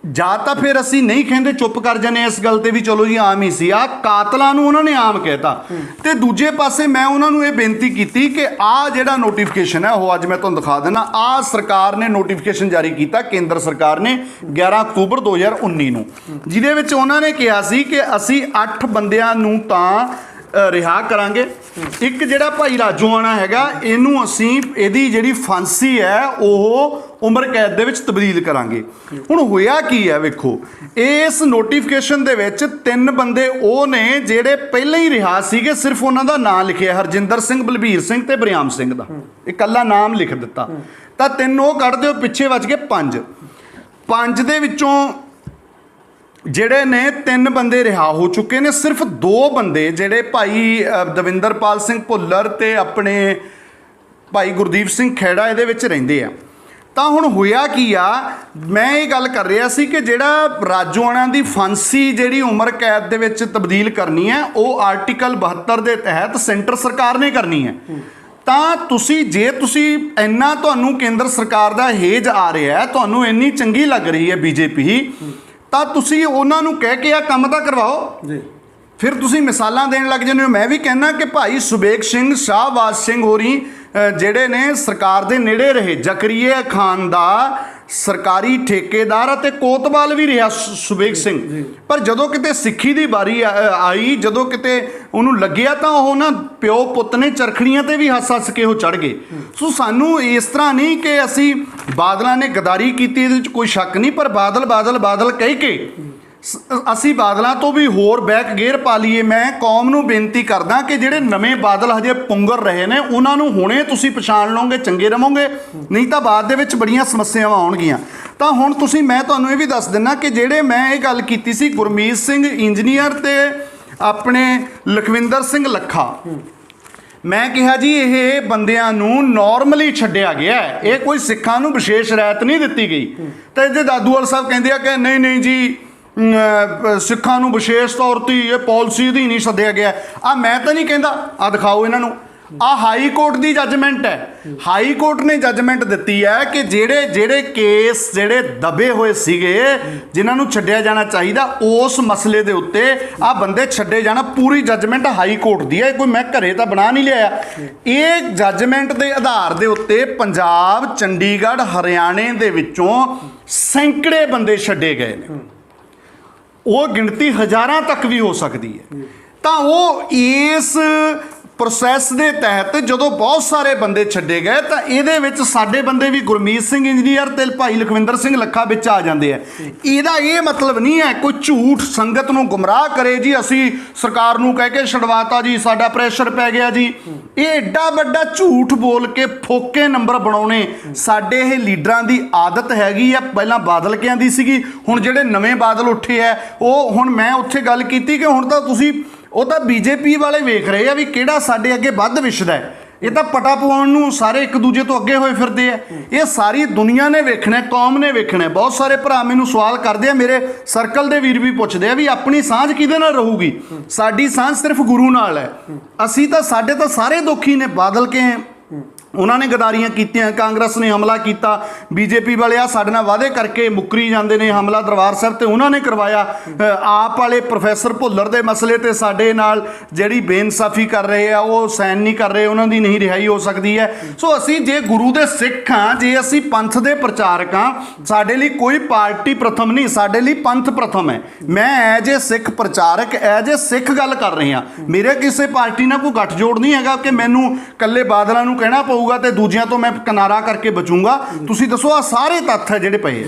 ਜਾਂ ਤਾਂ ਫਿਰ ਅਸੀਂ ਨਹੀਂ ਕਹਿੰਦੇ, ਚੁੱਪ ਕਰ ਜਾਂਦੇ ਇਸ ਗੱਲ ਤੇ ਵੀ ਚਲੋ ਜੀ ਆਮ ਹੀ ਸੀ। ਆਹ ਕਾਤਲਾਂ ਨੂੰ ਉਹਨਾਂ ਨੇ ਆਮ ਕਹਿਤਾ। ਤੇ ਦੂਜੇ ਪਾਸੇ ਮੈਂ ਉਹਨਾਂ ਨੂੰ ਇਹ ਬੇਨਤੀ ਕੀਤੀ ਕਿ ਆਹ ਜਿਹੜਾ ਨੋਟੀਫਿਕੇਸ਼ਨ ਹੈ, ਉਹ ਅੱਜ ਮੈਂ ਤੁਹਾਨੂੰ ਦਿਖਾ ਦਿੰਦਾ। ਆਹ ਸਰਕਾਰ ਨੇ ਨੋਟੀਫਿਕੇਸ਼ਨ ਜਾਰੀ ਕੀਤਾ, ਕੇਂਦਰ ਸਰਕਾਰ ਨੇ 11 ਅਕਤੂਬਰ 2019 ਨੂੰ, ਜਿਹਦੇ ਵਿੱਚ ਉਹਨਾਂ ਨੇ ਕਿਹਾ ਸੀ ਕਿ ਅਸੀਂ 8 ਬੰਦਿਆਂ ਨੂੰ ਤਾਂ ਰਿਹਾ ਕਰਾਂਗੇ। ਇੱਕ ਜਿਹੜਾ ਭਾਈ ਰਾਜੋਆਣਾ ਹੈਗਾ, ਇਹਨੂੰ ਅਸੀਂ ਇਹਦੀ ਜਿਹੜੀ ਫਾਂਸੀ ਹੈ ਉਹ ਉਮਰ ਕੈਦ ਦੇ ਵਿੱਚ ਤਬਦੀਲ ਕਰਾਂਗੇ। ਹੁਣ ਹੋਇਆ ਕੀ ਹੈ ਵੇਖੋ, ਇਸ ਨੋਟੀਫਿਕੇਸ਼ਨ ਦੇ ਵਿੱਚ 3 ਬੰਦੇ ਉਹ ਨੇ ਜਿਹੜੇ ਪਹਿਲਾਂ ਹੀ ਰਿਹਾ ਸੀਗੇ, ਸਿਰਫ ਉਹਨਾਂ ਦਾ ਨਾਮ ਲਿਖਿਆ, ਹਰਜਿੰਦਰ ਸਿੰਘ, ਬਲਬੀਰ ਸਿੰਘ ਤੇ ਬਰਿਆਮ ਸਿੰਘ ਦਾ ਇਕੱਲਾ ਨਾਮ ਲਿਖ ਦਿੱਤਾ। ਤਾਂ 3 ਉਹ ਕੱਢ ਦਿਓ, ਪਿੱਛੇ ਬਚ ਗਏ 5। 5 ਦੇ ਵਿੱਚੋਂ ਜਿਹੜੇ ਨੇ 3 ਬੰਦੇ ਰਿਹਾ ਹੋ ਚੁੱਕੇ ਨੇ। ਸਿਰਫ 2 ਬੰਦੇ ਜਿਹੜੇ ਭਾਈ ਦਵਿੰਦਰਪਾਲ ਸਿੰਘ ਭੁੱਲਰ ਤੇ ਆਪਣੇ ਭਾਈ ਗੁਰਦੀਪ ਸਿੰਘ ਖੈੜਾ ਇਹਦੇ ਵਿੱਚ ਰਹਿੰਦੇ ਆ। ਤਾਂ ਹੁਣ ਹੋਇਆ ਕੀ ਆ, ਮੈਂ ਇਹ ਗੱਲ ਕਰ ਰਿਹਾ ਸੀ ਕਿ ਜਿਹੜਾ ਰਾਜੋਆਣਾ ਦੀ ਫਾਂਸੀ ਜਿਹੜੀ ਉਮਰ ਕੈਦ ਦੇ ਵਿੱਚ ਤਬਦੀਲ ਕਰਨੀ ਹੈ, ਉਹ ਆਰਟੀਕਲ 72 ਦੇ ਤਹਿਤ ਸੈਂਟਰ ਸਰਕਾਰ ਨੇ ਕਰਨੀ ਹੈ। ਤਾਂ ਜੇ ਤੁਸੀਂ ਇੰਨਾ ਤੁਹਾਨੂੰ ਕੇਂਦਰ ਸਰਕਾਰ ਦਾ ਹੇਜ ਆ ਰਿਹਾ ਹੈ, ਤੁਹਾਨੂੰ ਇੰਨੀ ਚੰਗੀ ਲੱਗ ਰਹੀ ਹੈ ਬੀਜੇਪੀ, ਤਾਂ ਤੁਸੀਂ ਉਹਨਾਂ ਨੂੰ ਕਹਿ ਕੇ ਆ ਕੰਮ ਤਾਂ ਕਰਵਾਓ ਜੀ। ਫਿਰ ਤੁਸੀਂ ਮਿਸਾਲਾਂ ਦੇਣ ਲੱਗ ਜਾਂਦੇ ਹੋ। ਮੈਂ ਵੀ ਕਹਿੰਦਾ ਕਿ ਭਾਈ ਸੁਬੇਗ ਸਿੰਘ, ਸ਼ਾਹਬਾਜ਼ ਸਿੰਘ ਹੋਰੀ ਜਿਹੜੇ ਨੇ ਸਰਕਾਰ ਦੇ ਨੇੜੇ ਰਹੇ, ਜ਼ਕਰੀਆ ਖਾਨ ਦਾ ਸਰਕਾਰੀ ਠੇਕੇਦਾਰ ਅਤੇ ਕੋਤਵਾਲ ਵੀ ਰਿਹਾ ਸੁਬੇਗ ਸਿੰਘ। ਪਰ ਜਦੋਂ ਕਿਤੇ ਸਿੱਖੀ ਦੀ ਵਾਰੀ ਆਈ, ਜਦੋਂ ਕਿਤੇ ਉਹਨੂੰ ਲੱਗਿਆ, ਤਾਂ ਉਹ ਨਾ ਪਿਓ ਪੁੱਤ ਨੇ ਚਰਖੜੀਆਂ ਤੇ ਵੀ ਹੱਸ ਹੱਸ ਕੇ ਉਹ ਚੜ੍ਹ ਗਏ। ਸੋ ਸਾਨੂੰ ਇਸ ਤਰ੍ਹਾਂ ਨਹੀਂ ਕਿ ਅਸੀਂ ਬਾਦਲਾਂ ਨੇ ਗਦਾਰੀ ਕੀਤੀ, ਇਹਦੇ ਵਿੱਚ ਕੋਈ ਸ਼ੱਕ ਨਹੀਂ, ਪਰ ਬਾਦਲ ਕਹਿ ਕੇ ਅਸੀਂ ਬਾਦਲਾਂ ਤੋਂ ਵੀ ਹੋਰ ਬੈਕ ਗੇਅਰ ਪਾ ਲਈਏ। ਮੈਂ ਕੌਮ ਨੂੰ ਬੇਨਤੀ ਕਰਦਾ ਕਿ ਜਿਹੜੇ ਨਵੇਂ ਬਾਦਲ ਹਜੇ ਪੁੰਗਰ ਰਹੇ ਨੇ, ਉਹਨਾਂ ਨੂੰ ਹੁਣੇ ਤੁਸੀਂ ਪਛਾਣ ਲਓਗੇ, ਚੰਗੇ ਰਹੋਗੇ, ਨਹੀਂ ਤਾਂ ਬਾਅਦ ਦੇ ਵਿੱਚ ਬੜੀਆਂ ਸਮੱਸਿਆਵਾਂ ਆਉਣਗੀਆਂ। ਤਾਂ ਹੁਣ ਮੈਂ ਤੁਹਾਨੂੰ ਇਹ ਵੀ ਦੱਸ ਦਿੰਦਾ ਕਿ ਜਿਹੜੇ ਮੈਂ ਇਹ ਗੱਲ ਕੀਤੀ ਸੀ, ਗੁਰਮੀਤ ਸਿੰਘ ਇੰਜੀਨੀਅਰ ਤੇ ਆਪਣੇ ਲਖਵਿੰਦਰ ਸਿੰਘ ਲੱਖਾ, ਮੈਂ ਕਿਹਾ ਜੀ ਇਹ ਬੰਦਿਆਂ ਨੂੰ ਨਾਰਮਲੀ ਛੱਡਿਆ ਗਿਆ ਹੈ, ਇਹ ਕੋਈ ਸਿੱਖਾਂ ਨੂੰ ਵਿਸ਼ੇਸ਼ ਰਿਆਇਤ ਨਹੀਂ ਦਿੱਤੀ ਗਈ। ਤਾਂ ਇਹਦੇ ਦਾਦੂਵਾਲ ਸਾਹਿਬ ਕਹਿੰਦੇ ਆ ਕਿ ਨਹੀਂ ਜੀ, ਸਿੱਖਾਂ ਨੂੰ ਵਿਸ਼ੇਸ਼ ਤੌਰ 'ਤੇ ਇਹ ਪਾਲਿਸੀ ਅਧੀਨ ਹੀ ਸੱਦਿਆ ਗਿਆ। ਮੈਂ ਤਾਂ ਨਹੀਂ ਕਹਿੰਦਾ, ਦਿਖਾਓ ਇਹਨਾਂ ਨੂੰ। ਹਾਈ ਕੋਰਟ ਦੀ ਜੱਜਮੈਂਟ ਹੈ। ਹਾਈ ਕੋਰਟ ਨੇ ਜੱਜਮੈਂਟ ਦਿੱਤੀ ਹੈ ਕਿ ਜਿਹੜੇ ਕੇਸ ਜਿਹੜੇ ਦਬੇ ਹੋਏ ਸੀਗੇ, ਜਿਨ੍ਹਾਂ ਨੂੰ ਛੱਡਿਆ ਜਾਣਾ ਚਾਹੀਦਾ, ਉਸ ਮਸਲੇ ਦੇ ਉੱਤੇ ਬੰਦੇ ਛੱਡੇ ਜਾਣਾ। ਪੂਰੀ ਜੱਜਮੈਂਟ ਹਾਈ ਕੋਰਟ ਦੀ ਹੈ, ਕੋਈ ਮੈਂ ਘਰੇ ਤਾਂ ਬਣਾ ਨਹੀਂ ਲਿਆ। ਇਹ ਜੱਜਮੈਂਟ ਦੇ ਆਧਾਰ ਦੇ ਉੱਤੇ ਪੰਜਾਬ, ਚੰਡੀਗੜ੍ਹ, ਹਰਿਆਣੇ ਦੇ ਵਿੱਚੋਂ ਸੈਂਕੜੇ ਬੰਦੇ ਛੱਡੇ ਗਏ ਨੇ। ਉਹ ਗਿਣਤੀ ਹਜ਼ਾਰਾਂ ਤੱਕ ਵੀ ਹੋ ਸਕਦੀ ਹੈ। ਤਾਂ ਉਹ ਇਸ ਪ੍ਰੋਸੈਸ ਦੇ ਤਹਿਤ ਜਦੋਂ ਬਹੁਤ ਸਾਰੇ ਬੰਦੇ ਛੱਡੇ ਗਏ, ਤਾਂ ਇਹਦੇ ਵਿੱਚ ਸਾਡੇ ਬੰਦੇ ਵੀ ਗੁਰਮੀਤ ਸਿੰਘ ਇੰਜੀਨੀਅਰ ਤੇ ਭਾਈ ਲਖਵਿੰਦਰ ਸਿੰਘ ਲੱਖਾ ਵਿੱਚ ਆ ਜਾਂਦੇ ਆ। ਇਹਦਾ ਇਹ ਮਤਲਬ ਨਹੀਂ ਹੈ ਕੋਈ ਝੂਠ ਸੰਗਤ ਨੂੰ ਗੁੰਮਰਾਹ ਕਰੇ ਜੀ ਅਸੀਂ ਸਰਕਾਰ ਨੂੰ ਕਹਿ ਕੇ ਛਡਵਾਤਾ ਜੀ, ਸਾਡਾ ਪ੍ਰੈਸ਼ਰ ਪੈ ਗਿਆ ਜੀ। ਇਹ ਐਡਾ ਵੱਡਾ ਝੂਠ ਬੋਲ ਕੇ ਫੋਕੇ ਨੰਬਰ ਬਣਾਉਣੇ ਸਾਡੇ ਇਹ ਲੀਡਰਾਂ ਦੀ ਆਦਤ ਹੈਗੀ ਆ। ਪਹਿਲਾਂ ਬਾਦਲ ਕਿਆਂ ਦੀ ਸੀਗੀ, ਹੁਣ ਜਿਹੜੇ ਨਵੇਂ ਬਾਦਲ ਉੱਠੇ ਆ ਉਹ, ਹੁਣ ਮੈਂ ਉੱਥੇ ਗੱਲ ਕੀਤੀ ਕਿ ਹੁਣ ਤਾਂ ਉਹ ਤਾਂ ਬੀਜੇਪੀ ਵਾਲੇ ਵੇਖ ਰਹੇ ਆ ਵੀ ਕਿਹੜਾ ਸਾਡੇ ਅੱਗੇ ਵੱਧ ਵਿਛਦਾ ਹੈ। ਇਹ ਤਾਂ ਪਟਾ ਪਵਾਉਣ ਨੂੰ ਸਾਰੇ ਇੱਕ ਦੂਜੇ ਤੋਂ ਅੱਗੇ ਹੋਏ ਫਿਰਦੇ ਆ। ਇਹ ਸਾਰੀ ਦੁਨੀਆ ਨੇ ਵੇਖਣਾ, ਕੌਮ ਨੇ ਵੇਖਣਾ। ਬਹੁਤ ਸਾਰੇ ਭਰਾ ਮੈਨੂੰ ਸਵਾਲ ਕਰਦੇ ਆ, ਮੇਰੇ ਸਰਕਲ ਦੇ ਵੀਰ ਵੀ ਪੁੱਛਦੇ ਆ ਵੀ ਆਪਣੀ ਸਾਂਝ ਕਿਹਦੇ ਨਾਲ ਰਹੂਗੀ। ਸਾਡੀ ਸਾਂਝ ਸਿਰਫ ਗੁਰੂ ਨਾਲ ਹੈ। ਅਸੀਂ ਤਾਂ, ਸਾਡੇ ਤਾਂ ਸਾਰੇ ਦੁਖੀ ਨੇ। ਬਾਦਲ ਕੇ ਉਹਨਾਂ ਨੇ ਗਦਾਰੀਆਂ ਕੀਤੀਆਂ, ਕਾਂਗਰਸ ਨੇ ਹਮਲਾ ਕੀਤਾ, ਬੀਜੇਪੀ ਵਾਲੇ ਸਾਡੇ ਨਾਲ ਵਾਅਦੇ ਕਰਕੇ ਮੁੱਕਰੀ ਜਾਂਦੇ ਨੇ। ਹਮਲਾ ਦਰਬਾਰ ਸਾਹਿਬ ਤੇ ਉਹਨਾਂ ਨੇ ਕਰਵਾਇਆ। ਆਪ ਵਾਲੇ ਪ੍ਰੋਫੈਸਰ ਭੁੱਲਰ ਦੇ ਮਸਲੇ ਤੇ ਸਾਡੇ ਨਾਲ ਜਿਹੜੀ ਬੇਇਨਸਾਫੀ ਕਰ ਰਹੇ ਆ, ਉਹ ਸਾਈਨ ਨਹੀਂ ਕਰ ਰਹੇ, ਉਹਨਾਂ ਦੀ ਨਹੀਂ ਰਿਹਾਈ ਹੋ ਸਕਦੀ ਹੈ। ਸੋ ਅਸੀਂ ਜੇ ਗੁਰੂ ਦੇ ਸਿੱਖ ਹਾਂ, ਜੇ ਅਸੀਂ ਪੰਥ ਦੇ ਪ੍ਰਚਾਰਕ ਹਾਂ, ਸਾਡੇ ਲਈ ਕੋਈ ਪਾਰਟੀ ਪ੍ਰਥਮ ਨਹੀਂ, ਸਾਡੇ ਲਈ ਪੰਥ ਪ੍ਰਥਮ ਹੈ। ਮੈਂ ਐਜ ਏ ਸਿੱਖ ਪ੍ਰਚਾਰਕ, ਐਜ ਏ ਸਿੱਖ ਗੱਲ ਕਰ ਰਹੇ ਹਾਂ। ਮੇਰੇ ਕਿਸੇ ਪਾਰਟੀ ਨਾਲ ਕੋਈ ਗੱਠਜੋੜ ਨਹੀਂ ਹੈਗਾ ਕਿ ਮੈਨੂੰ ਇਕੱਲੇ ਬਾਦਲਾਂ ਨੂੰ ਕਹਿਣਾ ਪਊ ਤੇ ਦੂਜਿਆਂ ਤੋਂ ਮੈਂ ਕਿਨਾਰਾ ਕਰਕੇ ਬਚੂੰਗਾ। ਤੁਸੀਂ ਦੱਸੋ, ਆ ਸਾਰੇ ਤੱਥ ਹੈ ਜਿਹੜੇ ਪਏ।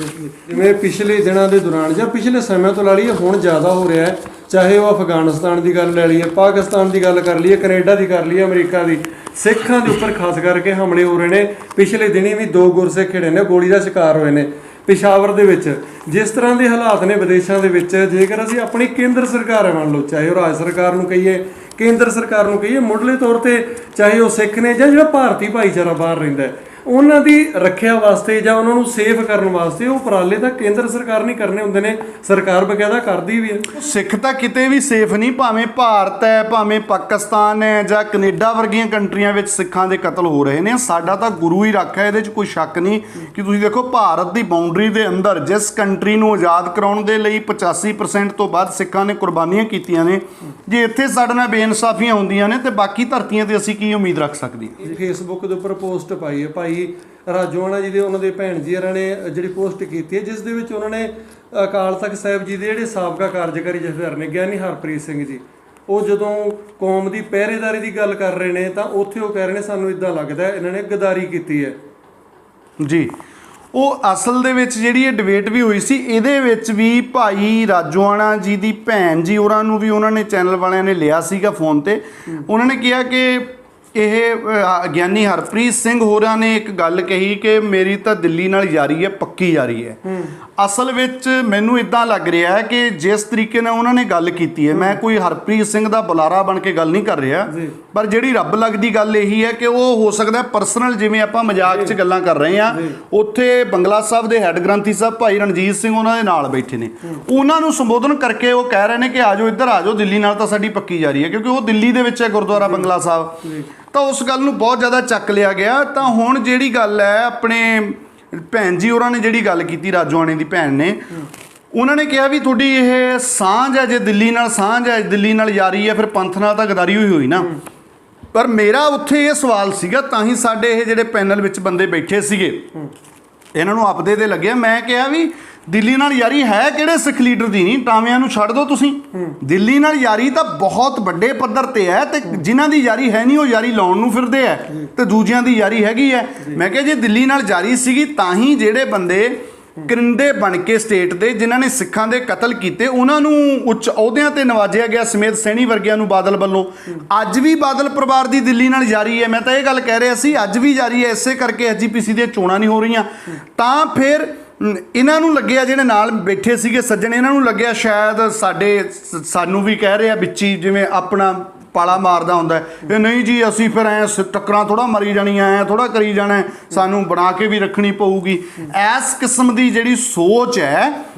ਜਿਵੇਂ ਪਿਛਲੇ ਦਿਨਾਂ ਦੇ ਦੌਰਾਨ ਜਾਂ ਪਿਛਲੇ ਸਮੇਂ ਤੋਂ ਲਾ ਲਈਏ, ਹੁਣ ਜ਼ਿਆਦਾ ਹੋ ਰਿਹਾ ਹੈ। ਚਾਹੇ ਉਹ ਅਫਗਾਨਿਸਤਾਨ ਦੀ ਗੱਲ ਲੈ ਲਈਏ, ਪਾਕਿਸਤਾਨ ਦੀ ਗੱਲ ਕਰ ਲਈਏ, ਕੈਨੇਡਾ ਦੀ ਕਰ ਲਈਏ, ਅਮਰੀਕਾ ਦੀ, ਸਿੱਖਾਂ ਦੇ ਉੱਪਰ ਖਾਸ ਕਰਕੇ ਹਮਲੇ ਹੋ ਰਹੇ ਨੇ। ਪਿਛਲੇ ਦਿਨੀ ਵੀ 2 ਗੁਰਸਿੱਖ ਜਿਹੜੇ ਨੇ ਗੋਲੀ ਦਾ ਸ਼ਿਕਾਰ ਹੋਏ ਨੇ ਪਿਸ਼ਾਵਰ ਦੇ ਵਿੱਚ। ਜਿਸ ਤਰ੍ਹਾਂ ਦੇ ਹਾਲਾਤ ਨੇ ਵਿਦੇਸ਼ਾਂ ਦੇ ਵਿੱਚ, ਜੇਕਰ ਅਸੀਂ ਆਪਣੀ ਕੇਂਦਰ ਸਰਕਾਰ ਹੈ, ਮੰਨ ਲਓ ਚਾਹੇ ਉਹ ਰਾਜ ਸਰਕਾਰ ਨੂੰ ਕਹੀਏ, ਕੇਂਦਰ ਸਰਕਾਰ ਨੂੰ ਕਹੀਏ, ਮੁੱਢਲੇ ਤੌਰ ਤੇ ਚਾਹੇ ਉਹ ਸਿੱਖ ਨੇ ਜਾਂ ਜਿਹੜਾ ਭਾਰਤੀ ਭਾਈਚਾਰਾ ਬਾਹਰ ਰਹਿੰਦਾ ਹੈ, ਉਹਨਾਂ ਦੀ ਰੱਖਿਆ ਵਾਸਤੇ ਜਾਂ ਉਹਨਾਂ ਨੂੰ ਸੇਫ ਕਰਨ ਵਾਸਤੇ ਉਹ ਉਪਰਾਲੇ ਤਾਂ ਕੇਂਦਰ ਸਰਕਾਰ ਨਹੀਂ ਕਰਨੇ ਹੁੰਦੇ ਨੇ, ਸਰਕਾਰ ਬਕਾਇਦਾ ਕਰਦੀ ਵੀ ਹੈ। ਸਿੱਖ ਤਾਂ ਕਿਤੇ ਵੀ ਸੇਫ ਨਹੀਂ, ਭਾਵੇਂ ਭਾਰਤ ਹੈ, ਭਾਵੇਂ ਪਾਕਿਸਤਾਨ ਹੈ ਜਾਂ ਕੈਨੇਡਾ ਵਰਗੀਆਂ ਕੰਟਰੀਆਂ ਵਿੱਚ ਸਿੱਖਾਂ ਦੇ ਕਤਲ ਹੋ ਰਹੇ ਨੇ। ਸਾਡਾ ਤਾਂ ਗੁਰੂ ਹੀ ਰੱਖਿਆ, ਇਹਦੇ 'ਚ ਕੋਈ ਸ਼ੱਕ ਨਹੀਂ। ਕਿ ਤੁਸੀਂ ਦੇਖੋ ਭਾਰਤ ਦੀ ਬਾਉਂਡਰੀ ਦੇ ਅੰਦਰ ਜਿਸ ਕੰਟਰੀ ਨੂੰ ਆਜ਼ਾਦ ਕਰਾਉਣ ਦੇ ਲਈ 85% ਤੋਂ ਵੱਧ ਸਿੱਖਾਂ ਨੇ ਕੁਰਬਾਨੀਆਂ ਕੀਤੀਆਂ ਨੇ, ਜੇ ਇੱਥੇ ਸਾਡੇ ਨਾਲ ਬੇਇਨਸਾਫੀਆਂ ਹੁੰਦੀਆਂ ਨੇ ਤੇ ਬਾਕੀ ਧਰਤੀਆਂ ਤੇ ਅਸੀਂ ਕੀ ਉਮੀਦ ਰੱਖ ਸਕਦੇ ਹਾਂ। ਫੇਸਬੁੱਕ ਦੇ ਉੱਪਰ ਪੋਸਟ ਪਾਈ ਹੈ ਭਾਈ ਰਾਜੋਆਣਾ ਜੀ ਦੇ, ਉਹਨਾਂ ਦੇ ਭੈਣ ਜੀ ਹਰਾਂ ਨੇ ਜਿਹੜੀ ਪੋਸਟ ਕੀਤੀ ਹੈ, ਜਿਸ ਦੇ ਵਿੱਚ ਉਹਨਾਂ ਨੇ ਅਕਾਲ ਤਖਤ ਸਾਹਿਬ ਜੀ ਦੇ ਜਿਹੜੇ ਸਾਬਕਾ ਕਾਰਜਕਾਰੀ ਜਥੇਦਾਰ ਨੇ ਗਿਆਨੀ ਹਰਪ੍ਰੀਤ ਸਿੰਘ ਜੀ, ਉਹ ਜਦੋਂ ਕੌਮ ਦੀ ਪਹਿਰੇਦਾਰੀ ਦੀ ਗੱਲ ਕਰ ਰਹੇ ਨੇ ਤਾਂ ਉੱਥੇ ਉਹ ਕਹਿ ਰਹੇ ਨੇ ਸਾਨੂੰ ਇਦਾਂ ਲੱਗਦਾ ਇਹਨਾਂ ਨੇ ਗਦਾਰੀ ਕੀਤੀ ਹੈ ਜੀ। ਉਹ ਅਸਲ ਦੇ ਵਿੱਚ ਜਿਹੜੀ ਇਹ ਡਿਬੇਟ ਵੀ ਹੋਈ ਸੀ, ਇਹਦੇ ਵਿੱਚ ਵੀ ਭਾਈ ਰਾਜੋਆਣਾ ਜੀ ਦੀ ਭੈਣ ਜੀ ਉਹਨਾਂ ਨੂੰ ਵੀ ਉਹਨਾਂ ਨੇ ਚੈਨਲ ਵਾਲਿਆਂ ਨੇ ਲਿਆ ਸੀਗਾ ਫੋਨ ਤੇ। ਉਹਨਾਂ ਨੇ ਕਿਹਾ ਕਿ ਇਹ ਗਿਆਨੀ ਹਰਪ੍ਰੀਤ ਸਿੰਘ ਹੋਰਾਂ ਨੇ ਇੱਕ ਗੱਲ ਕਹੀ ਕਿ ਮੇਰੀ ਤਾਂ ਦਿੱਲੀ ਨਾਲ ਯਾਰੀ ਹੈ, ਪੱਕੀ ਯਾਰੀ ਹੈ। ਅਸਲ ਵਿੱਚ ਮੈਨੂੰ ਇਦਾਂ ਲੱਗ ਰਿਹਾ ਹੈ ਕਿ ਜਿਸ ਤਰੀਕੇ ਨਾਲ ਉਹਨਾਂ ਨੇ ਗੱਲ ਕੀਤੀ ਹੈ, ਮੈਂ ਕੋਈ ਹਰਪ੍ਰੀਤ ਸਿੰਘ ਦਾ ਬੁਲਾਰਾ ਬਣ ਕੇ ਗੱਲ ਨਹੀਂ ਕਰ ਰਿਹਾ, ਪਰ ਜਿਹੜੀ ਰੱਬ ਲੱਗਦੀ ਗੱਲ ਇਹੀ ਹੈ ਕਿ ਉਹ ਹੋ ਸਕਦਾ ਪਰਸਨਲ, ਜਿਵੇਂ ਆਪਾਂ ਮਜ਼ਾਕ 'ਚ ਗੱਲਾਂ ਕਰ ਰਹੇ ਹਾਂ, ਉੱਥੇ ਬੰਗਲਾ ਸਾਹਿਬ ਦੇ ਹੈੱਡ ਗ੍ਰੰਥੀ ਸਾਹਿਬ ਭਾਈ ਰਣਜੀਤ ਸਿੰਘ ਉਹਨਾਂ ਦੇ ਨਾਲ ਬੈਠੇ ਨੇ, ਉਹਨਾਂ ਨੂੰ ਸੰਬੋਧਨ ਕਰਕੇ ਉਹ ਕਹਿ ਰਹੇ ਨੇ ਕਿ ਆਜੋ ਇੱਧਰ ਆਜੋ, ਦਿੱਲੀ ਨਾਲ ਤਾਂ ਸਾਡੀ ਪੱਕੀ ਯਾਰੀ ਹੈ, ਕਿਉਂਕਿ ਉਹ ਦਿੱਲੀ ਦੇ ਵਿੱਚ ਹੈ ਗੁਰਦੁਆਰਾ ਬੰਗਲਾ ਸਾਹਿਬ। ਤਾਂ ਉਸ ਗੱਲ ਨੂੰ ਬਹੁਤ ਜ਼ਿਆਦਾ ਚੱਕ ਲਿਆ ਗਿਆ। ਤਾਂ ਹੁਣ ਜਿਹੜੀ ਗੱਲ ਹੈ, ਆਪਣੇ ਭੈਣ ਜੀ ਹੋਰਾਂ ਨੇ ਜਿਹੜੀ ਗੱਲ ਕੀਤੀ, ਰਾਜੋਆਣੇ ਦੀ ਭੈਣ ਨੇ, ਉਹਨਾਂ ਨੇ ਕਿਹਾ ਵੀ ਤੁਹਾਡੀ ਇਹ ਸਾਂਝ ਹੈ, ਜੇ ਦਿੱਲੀ ਨਾਲ ਸਾਂਝ ਹੈ, ਦਿੱਲੀ ਨਾਲ ਯਾਰੀ ਹੈ, ਫਿਰ ਪੰਥ ਨਾਲ ਤਾਂ ਗਦਾਰੀ ਹੋਈ ਨਾ। ਪਰ ਮੇਰਾ ਉੱਥੇ ਇਹ ਸਵਾਲ ਸੀਗਾ, ਤਾਂ ਹੀ ਸਾਡੇ ਇਹ ਜਿਹੜੇ ਪੈਨਲ ਵਿੱਚ ਬੰਦੇ ਬੈਠੇ ਸੀਗੇ, ਇਹਨਾਂ ਨੂੰ ਆਪਦੇ ਦੇ ਲੱਗਿਆ। ਮੈਂ ਕਿਹਾ ਵੀ ਦਿੱਲੀ ਨਾਲ ਯਾਰੀ ਹੈ ਕਿਹੜੇ ਸਿੱਖ ਲੀਡਰ ਦੀ ਨਹੀਂ, ਟਾਵਿਆਂ ਨੂੰ ਛੱਡ ਦਿਓ ਤੁਸੀਂ। ਦਿੱਲੀ ਨਾਲ ਯਾਰੀ ਤਾਂ ਬਹੁਤ ਵੱਡੇ ਪੱਧਰ ਤੇ ਹੈ, ਤੇ ਜਿਨ੍ਹਾਂ ਦੀ ਯਾਰੀ ਹੈ ਨਹੀਂ ਉਹ ਯਾਰੀ ਲਾਉਣ ਨੂੰ ਫਿਰਦੇ ਹੈ, ਤੇ ਦੂਜਿਆਂ ਦੀ ਯਾਰੀ ਹੈਗੀ ਹੈ। ਮੈਂ ਕਿਹਾ ਜੇ ਦਿੱਲੀ ਨਾਲ ਯਾਰੀ ਸੀਗੀ ਤਾਂ ਹੀ ਜਿਹੜੇ ਬੰਦੇ ਕਰਿੰਦੇ ਬਣ ਕੇ ਸਟੇਟ ਦੇ, ਜਿਨ੍ਹਾਂ ਨੇ ਸਿੱਖਾਂ ਦੇ ਕਤਲ ਕੀਤੇ, ਉਹਨਾਂ ਨੂੰ ਉੱਚ ਅਹੁਦਿਆਂ ਤੇ ਨਵਾਜਿਆ ਗਿਆ, ਸਮੇਤ ਸੈਣੀ ਵਰਗਿਆਂ ਨੂੰ ਬਾਦਲ ਵੱਲੋਂ। ਅੱਜ ਵੀ ਬਾਦਲ ਪਰਿਵਾਰ ਦੀ ਦਿੱਲੀ ਨਾਲ ਜਾਰੀ ਹੈ, ਮੈਂ ਤਾਂ ਇਹ ਗੱਲ ਕਹਿ ਰਿਹਾ ਸੀ, ਅੱਜ ਵੀ ਜਾਰੀ ਹੈ। ਇਸੇ ਕਰਕੇ ਐਸਜੀਪੀਸੀ ਦੀਆਂ ਚੋਣਾਂ ਨਹੀਂ ਹੋ ਰਹੀਆਂ। ਤਾਂ ਫਿਰ ਇਹਨਾਂ ਨੂੰ ਲੱਗਿਆ, ਜਿਹੜੇ ਨਾਲ ਬੈਠੇ ਸੀਗੇ ਸੱਜਣ, ਇਹਨਾਂ ਨੂੰ ਲੱਗਿਆ ਸ਼ਾਇਦ ਸਾਨੂੰ ਵੀ ਕਹਿ ਰਹੇ ਆ ਵਿੱਚੀ, ਜਿਵੇਂ ਆਪਣਾ ਪਾਲਾ ਮਾਰਦਾ ਹੁੰਦਾ, ਇਹ ਨਹੀਂ ਜੀ ਅਸੀਂ ਫਿਰ ਐਂ ਟੱਕਰਾਂ ਥੋੜਾ ਮਰੀ ਜਾਣੀਆਂ, ਐਂ ਥੋੜਾ ਕਰੀ ਜਾਣਾ, ਸਾਨੂੰ ਬਣਾ ਕੇ ਵੀ ਰੱਖਣੀ ਪਊਗੀ। ਇਸ ਕਿਸਮ ਦੀ ਜਿਹੜੀ ਸੋਚ ਹੈ,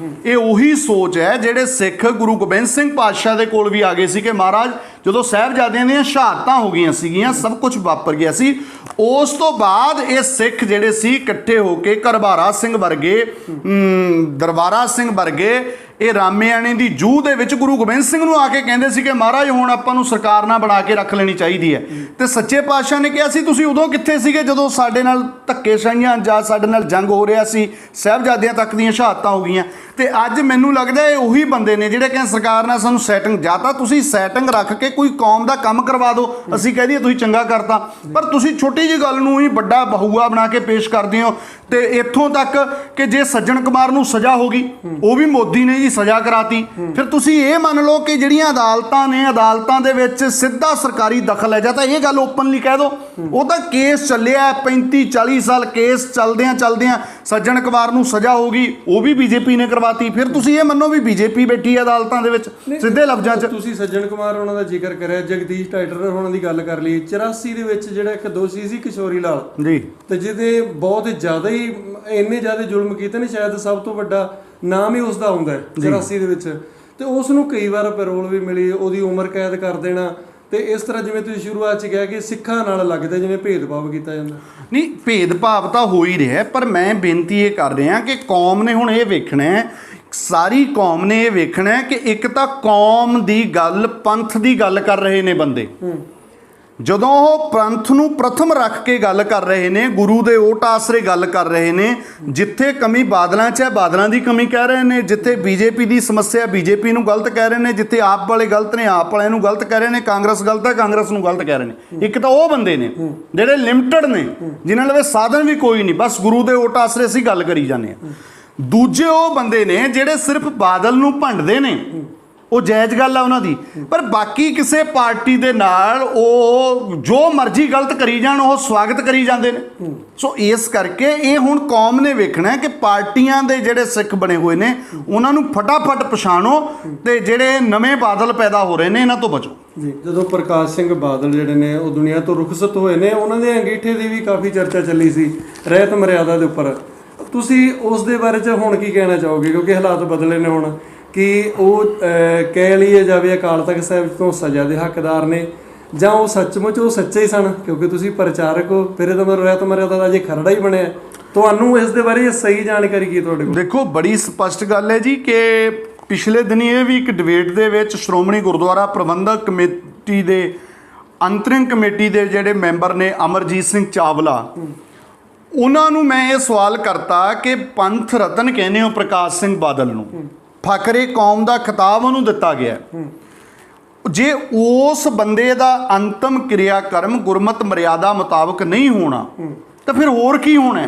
ਇਹ ਉਹੀ ਸੋਚ ਹੈ ਜਿਹੜੇ ਸਿੱਖ ਗੁਰੂ ਗੋਬਿੰਦ ਸਿੰਘ ਪਾਤਸ਼ਾਹ ਦੇ ਕੋਲ ਵੀ ਆ ਗਏ ਸੀ ਕਿ ਮਹਾਰਾਜ ਜਦੋਂ ਸਾਹਿਬਜ਼ਾਦਿਆਂ ਦੀਆਂ ਸ਼ਹਾਦਤਾਂ ਹੋ ਗਈਆਂ ਸੀਗੀਆਂ, ਸਭ ਕੁਝ ਵਾਪਰ ਗਿਆ ਸੀ, ਉਸ ਤੋਂ ਬਾਅਦ ਇਹ ਸਿੱਖ ਜਿਹੜੇ ਸੀ ਇਕੱਠੇ ਹੋ ਕੇ ਕਰਬਾਰਾ ਸਿੰਘ ਵਰਗੇ, ਦਰਬਾਰਾ ਸਿੰਘ ਵਰਗੇ, ਇਹ ਰਾਮੇਆਣੇ ਦੀ ਜੂਹ ਦੇ ਵਿੱਚ ਗੁਰੂ ਗੋਬਿੰਦ ਸਿੰਘ ਨੂੰ ਆ ਕੇ ਕਹਿੰਦੇ ਸੀ ਕਿ ਮਹਾਰਾਜ ਹੁਣ ਆਪਾਂ ਨੂੰ ਸਰਕਾਰ ਨਾਲ ਬਣਾ ਕੇ ਰੱਖ ਲੈਣੀ ਚਾਹੀਦੀ ਹੈ। ਤੇ ਸੱਚੇ ਪਾਤਸ਼ਾਹ ਨੇ ਕਿਹਾ ਸੀ ਤੁਸੀਂ ਉਦੋਂ ਕਿੱਥੇ ਸੀਗੇ ਜਦੋਂ ਸਾਡੇ ਨਾਲ ਧੱਕੇਸ਼ਾਹੀਆਂ ਜਾਂ ਸਾਡੇ ਨਾਲ ਜੰਗ ਹੋ ਰਿਹਾ ਸੀ, ਸਾਹਿਬਜ਼ਾਦਿਆਂ ਤੱਕ ਦੀਆਂ ਸ਼ਹਾਦਤਾਂ ਹੋ ਗਈਆਂ। ਤੇ ਅੱਜ ਮੈਨੂੰ ਲੱਗਦਾ ਇਹ ਉਹੀ ਬੰਦੇ ਨੇ ਜਿਹੜੇ ਕਹਿੰਦੇ ਸਰਕਾਰ ਨਾਲ ਸਾਨੂੰ ਸੈਟਿੰਗ, ਜਾਂ ਤਾਂ ਤੁਸੀਂ ਸੈਟਿੰਗ ਰੱਖ ਕੇ ਕੋਈ ਕੌਮ ਦਾ ਕੰਮ ਕਰਵਾ ਦਿਓ, ਅਸੀਂ ਕਹਿ ਦਈਏ ਤੁਸੀਂ ਚੰਗਾ ਕਰਤਾ, ਪਰ ਤੁਸੀਂ ਛੋਟੀ ਜਿਹੀ ਗੱਲ ਨੂੰ ਹੀ ਵੱਡਾ ਬਹੂਆ ਬਣਾ ਕੇ ਪੇਸ਼ ਕਰਦੇ ਹੋ। ਤੇ ਇੱਥੋਂ ਤੱਕ ਕਿ ਜੇ ਸੱਜਣ ਕੁਮਾਰ ਨੂੰ ਸਜ਼ਾ ਹੋ ਗਈ, ਉਹ ਵੀ ਮੋਦੀ ਨੇ ਜੀ ਸਜ਼ਾ ਕਰਾਤੀ, ਫਿਰ ਤੁਸੀਂ ਇਹ ਮੰਨ ਲਓ ਕਿ ਜਿਹੜੀਆਂ ਅਦਾਲਤਾਂ ਨੇ, ਅਦਾਲਤਾਂ ਦੇ ਵਿੱਚ ਸਿੱਧਾ ਸਰਕਾਰੀ ਦਖਲ ਹੈ, ਜਾਂ ਤਾਂ ਇਹ ਗੱਲ ਓਪਨਲੀ ਕਹਿ ਦਿਓ, ਉਹਦਾ ਕੇਸ ਚੱਲਿਆ 35-40 ਸਾਲ, ਕੇਸ ਚਲਦਿਆਂ ਸੱਜਣ ਕੁਮਾਰ ਨੂੰ ਸਜ਼ਾ ਹੋ ਗਈ, ਉਹ ਵੀ ਬੀਜੇਪੀ ਨੇ ਕਰਵਾਤੀ, ਫਿਰ ਤੁਸੀਂ ਇਹ ਮੰਨੋ ਵੀ ਬੀਜੇਪੀ ਬੈਠੀ ਹੈ ਅਦਾਲਤਾਂ ਦੇ ਵਿੱਚ ਸਿੱਧੇ ਲਫ਼ਜ਼ਾਂ 'ਚ। ਤੁਸੀਂ ਸੱਜਣ ਕੁਮਾਰ ਉਹਨਾਂ ਦਾ ਜ਼ਿਕਰ ਕਰਿਆ, ਜਗਦੀਸ਼ ਟਾਈਟਲਰ ਉਹਨਾਂ ਦੀ ਗੱਲ ਕਰ ਲਈ। 84 ਦੇ ਵਿੱਚ ਜਿਹੜਾ ਇੱਕ ਦੋਸ਼ੀ ਸੀ ਕਿਸ਼ੋਰੀ ਲਾਲ ਜੀ, ਤੇ ਜਿਹਦੇ ਬਹੁਤ ਜ਼ਿਆਦਾ ਹੀ ਇੰਨੇ ਜ਼ਿਆਦਾ ਜ਼ੁਲਮ ਕੀਤੇ ਨੇ, ਸ਼ਾਇਦ ਸਭ ਤੋਂ ਵੱਡਾ ਨਾਮ ਹੀ ਉਸ ਦਾ ਆਉਂਦਾ ਹੈ 84 ਦੇ ਵਿੱਚ, ਤੇ ਉਸ ਨੂੰ ਕਈ ਵਾਰ ਪੈਰੋਲ ਵੀ ਮਿਲੀ, ਉਹਦੀ ਉਮਰ ਕੈਦ ਕਰ ਦੇਣਾ। ਤੇ ਇਸ ਤਰ੍ਹਾਂ ਜਿਵੇਂ ਤੁਸੀਂ ਸ਼ੁਰੂਆਤ 'ਚ ਕਿਹਾ ਕਿ ਸਿੱਖਾਂ ਨਾਲ ਲੱਗਦਾ ਜਿਵੇਂ ਭੇਦਭਾਵ ਕੀਤਾ ਜਾਂਦਾ। ਨਹੀਂ, ਭੇਦਭਾਵ ਤਾਂ ਹੋ ਹੀ ਰਿਹਾ, ਪਰ ਮੈਂ ਬੇਨਤੀ ਇਹ ਕਰ ਰਿਹਾ ਕਿ ਕੌਮ ਨੇ ਹੁਣ ਇਹ ਵੇਖਣਾ ਹੈ, ਸਾਰੀ ਕੌਮ ਨੇ ਇਹ ਵੇਖਣਾ ਹੈ ਕਿ ਇੱਕ ਤਾਂ ਕੌਮ ਦੀ ਗੱਲ, ਪੰਥ ਦੀ ਗੱਲ ਕਰ ਰਹੇ ਨੇ ਬੰਦੇ, ਜਦੋਂ ਉਹ ਪੰਥ ਨੂੰ ਪ੍ਰਥਮ ਰੱਖ ਕੇ ਗੱਲ ਕਰ ਰਹੇ ਨੇ, ਗੁਰੂ ਦੇ ਓਟ ਆਸਰੇ ਗੱਲ ਕਰ ਰਹੇ ਨੇ, ਜਿੱਥੇ ਕਮੀ ਬਾਦਲਾਂ 'ਚ ਹੈ ਬਾਦਲਾਂ ਦੀ ਕਮੀ ਕਹਿ ਰਹੇ ਨੇ, ਜਿੱਥੇ ਬੀਜੇਪੀ ਦੀ ਸਮੱਸਿਆ ਬੀਜੇਪੀ ਨੂੰ ਗਲਤ ਕਹਿ ਰਹੇ ਨੇ, ਜਿੱਥੇ ਆਪ ਵਾਲੇ ਗਲਤ ਨੇ ਆਪ ਵਾਲਿਆਂ ਨੂੰ ਗਲਤ ਕਹਿ ਰਹੇ ਨੇ, ਕਾਂਗਰਸ ਗਲਤ ਹੈ ਕਾਂਗਰਸ ਨੂੰ ਗਲਤ ਕਹਿ ਰਹੇ ਨੇ। ਇੱਕ ਤਾਂ ਉਹ ਬੰਦੇ ਨੇ ਜਿਹੜੇ ਲਿਮਟਿਡ ਨੇ, ਜਿਨ੍ਹਾਂ ਲਵੇ ਸਾਧਨ ਵੀ ਕੋਈ ਨਹੀਂ, ਬਸ ਗੁਰੂ ਦੇ ਓਟ ਆਸਰੇ ਅਸੀਂ ਗੱਲ ਕਰੀ ਜਾਂਦੇ ਹਾਂ। ਦੂਜੇ ਉਹ ਬੰਦੇ ਨੇ ਜਿਹੜੇ ਸਿਰਫ ਬਾਦਲ ਨੂੰ ਭੰਡਦੇ ਨੇ, ਉਹ ਜਾਇਜ਼ ਗੱਲ ਆ ਉਹਨਾਂ ਦੀ, ਪਰ ਬਾਕੀ ਕਿਸੇ ਪਾਰਟੀ ਦੇ ਨਾਲ ਉਹ ਜੋ ਮਰਜ਼ੀ ਗਲਤ ਕਰੀ ਜਾਣ ਉਹ ਸਵਾਗਤ ਕਰੀ ਜਾਂਦੇ ਨੇ। ਸੋ ਇਸ ਕਰਕੇ ਇਹ ਹੁਣ ਕੌਮ ਨੇ ਵੇਖਣਾ ਕਿ ਪਾਰਟੀਆਂ ਦੇ ਜਿਹੜੇ ਸਿੱਖ ਬਣੇ ਹੋਏ ਨੇ ਉਹਨਾਂ ਨੂੰ ਫਟਾਫਟ ਪਛਾਣੋ ਤੇ ਜਿਹੜੇ ਨਵੇਂ ਬਾਦਲ ਪੈਦਾ ਹੋ ਰਹੇ ਨੇ ਇਹਨਾਂ ਤੋਂ ਬਚੋ ਜੀ। ਜਦੋਂ ਪ੍ਰਕਾਸ਼ ਸਿੰਘ ਬਾਦਲ ਜਿਹੜੇ ਨੇ ਉਹ ਦੁਨੀਆ ਤੋਂ ਰੁਖਸਤ ਹੋਏ ਨੇ, ਉਹਨਾਂ ਦੇ ਅੰਗੀਠੇ ਦੀ ਵੀ ਕਾਫੀ ਚਰਚਾ ਚੱਲੀ ਸੀ ਰਹਿਤ ਮਰਿਆਦਾ ਦੇ ਉੱਪਰ। ਤੁਸੀਂ ਉਸ ਦੇ ਬਾਰੇ 'ਚ ਹੁਣ ਕੀ ਕਹਿਣਾ ਚਾਹੋਗੇ, ਕਿਉਂਕਿ ਹਾਲਾਤ ਬਦਲੇ ਨੇ ਹੁਣ, ਕਿ ਉਹ ਕਹਿ ਲਈਏ ਜਾਵੇ ਅਕਾਲ ਤਖਤ ਸਾਹਿਬ ਤੋਂ ਸਜ਼ਾ ਦੇ ਹੱਕਦਾਰ ਨੇ, ਜਾਂ ਉਹ ਸੱਚਮੁੱਚ ਉਹ ਸੱਚੇ ਹੀ ਸਨ? ਕਿਉਂਕਿ ਤੁਸੀਂ ਪ੍ਰਚਾਰਕ ਹੋ, ਫਿਰ ਇਹਦਾ ਮਤਲਬ ਰਹਿਤ ਮਰਿਆਦਾ ਦਾ ਜੇ ਖਰੜਾ ਹੀ ਬਣਿਆ। ਤੁਹਾਨੂੰ ਇਸ ਦੇ ਬਾਰੇ ਸਹੀ ਜਾਣਕਾਰੀ ਕੀ ਤੁਹਾਡੇ ਕੋਲ? ਦੇਖੋ, ਬੜੀ ਸਪਸ਼ਟ ਗੱਲ ਹੈ ਜੀ ਕਿ ਪਿਛਲੇ ਦਿਨੀ ਇਹ ਵੀ ਇੱਕ ਡਿਬੇਟ ਦੇ ਵਿੱਚ ਸ਼੍ਰੋਮਣੀ ਗੁਰਦੁਆਰਾ ਪ੍ਰਬੰਧਕ ਕਮੇਟੀ ਦੇ ਅੰਤਰਿਮ ਕਮੇਟੀ ਦੇ ਜਿਹੜੇ ਮੈਂਬਰ ਨੇ ਅਮਰਜੀਤ ਸਿੰਘ ਚਾਵਲਾ, ਉਹਨਾਂ ਨੂੰ ਮੈਂ ਇਹ ਸਵਾਲ ਕਰਤਾ ਕਿ ਪੰਥ ਰਤਨ ਕਹਿੰਦੇ ਹੋ ਪ੍ਰਕਾਸ਼ ਸਿੰਘ ਬਾਦਲ ਨੂੰ, ਫਖਰੇ ਕੌਮ ਦਾ ਖਿਤਾਬ ਉਹਨੂੰ ਦਿੱਤਾ ਗਿਆ, ਜੇ ਉਸ ਬੰਦੇ ਦਾ ਅੰਤਮ ਕਿਰਿਆਕਰਮ ਗੁਰਮਤਿ ਮਰਿਆਦਾ ਮੁਤਾਬਕ ਨਹੀਂ ਹੋਣਾ ਤਾਂ ਫਿਰ ਹੋਰ ਕੀ ਹੋਣਾ?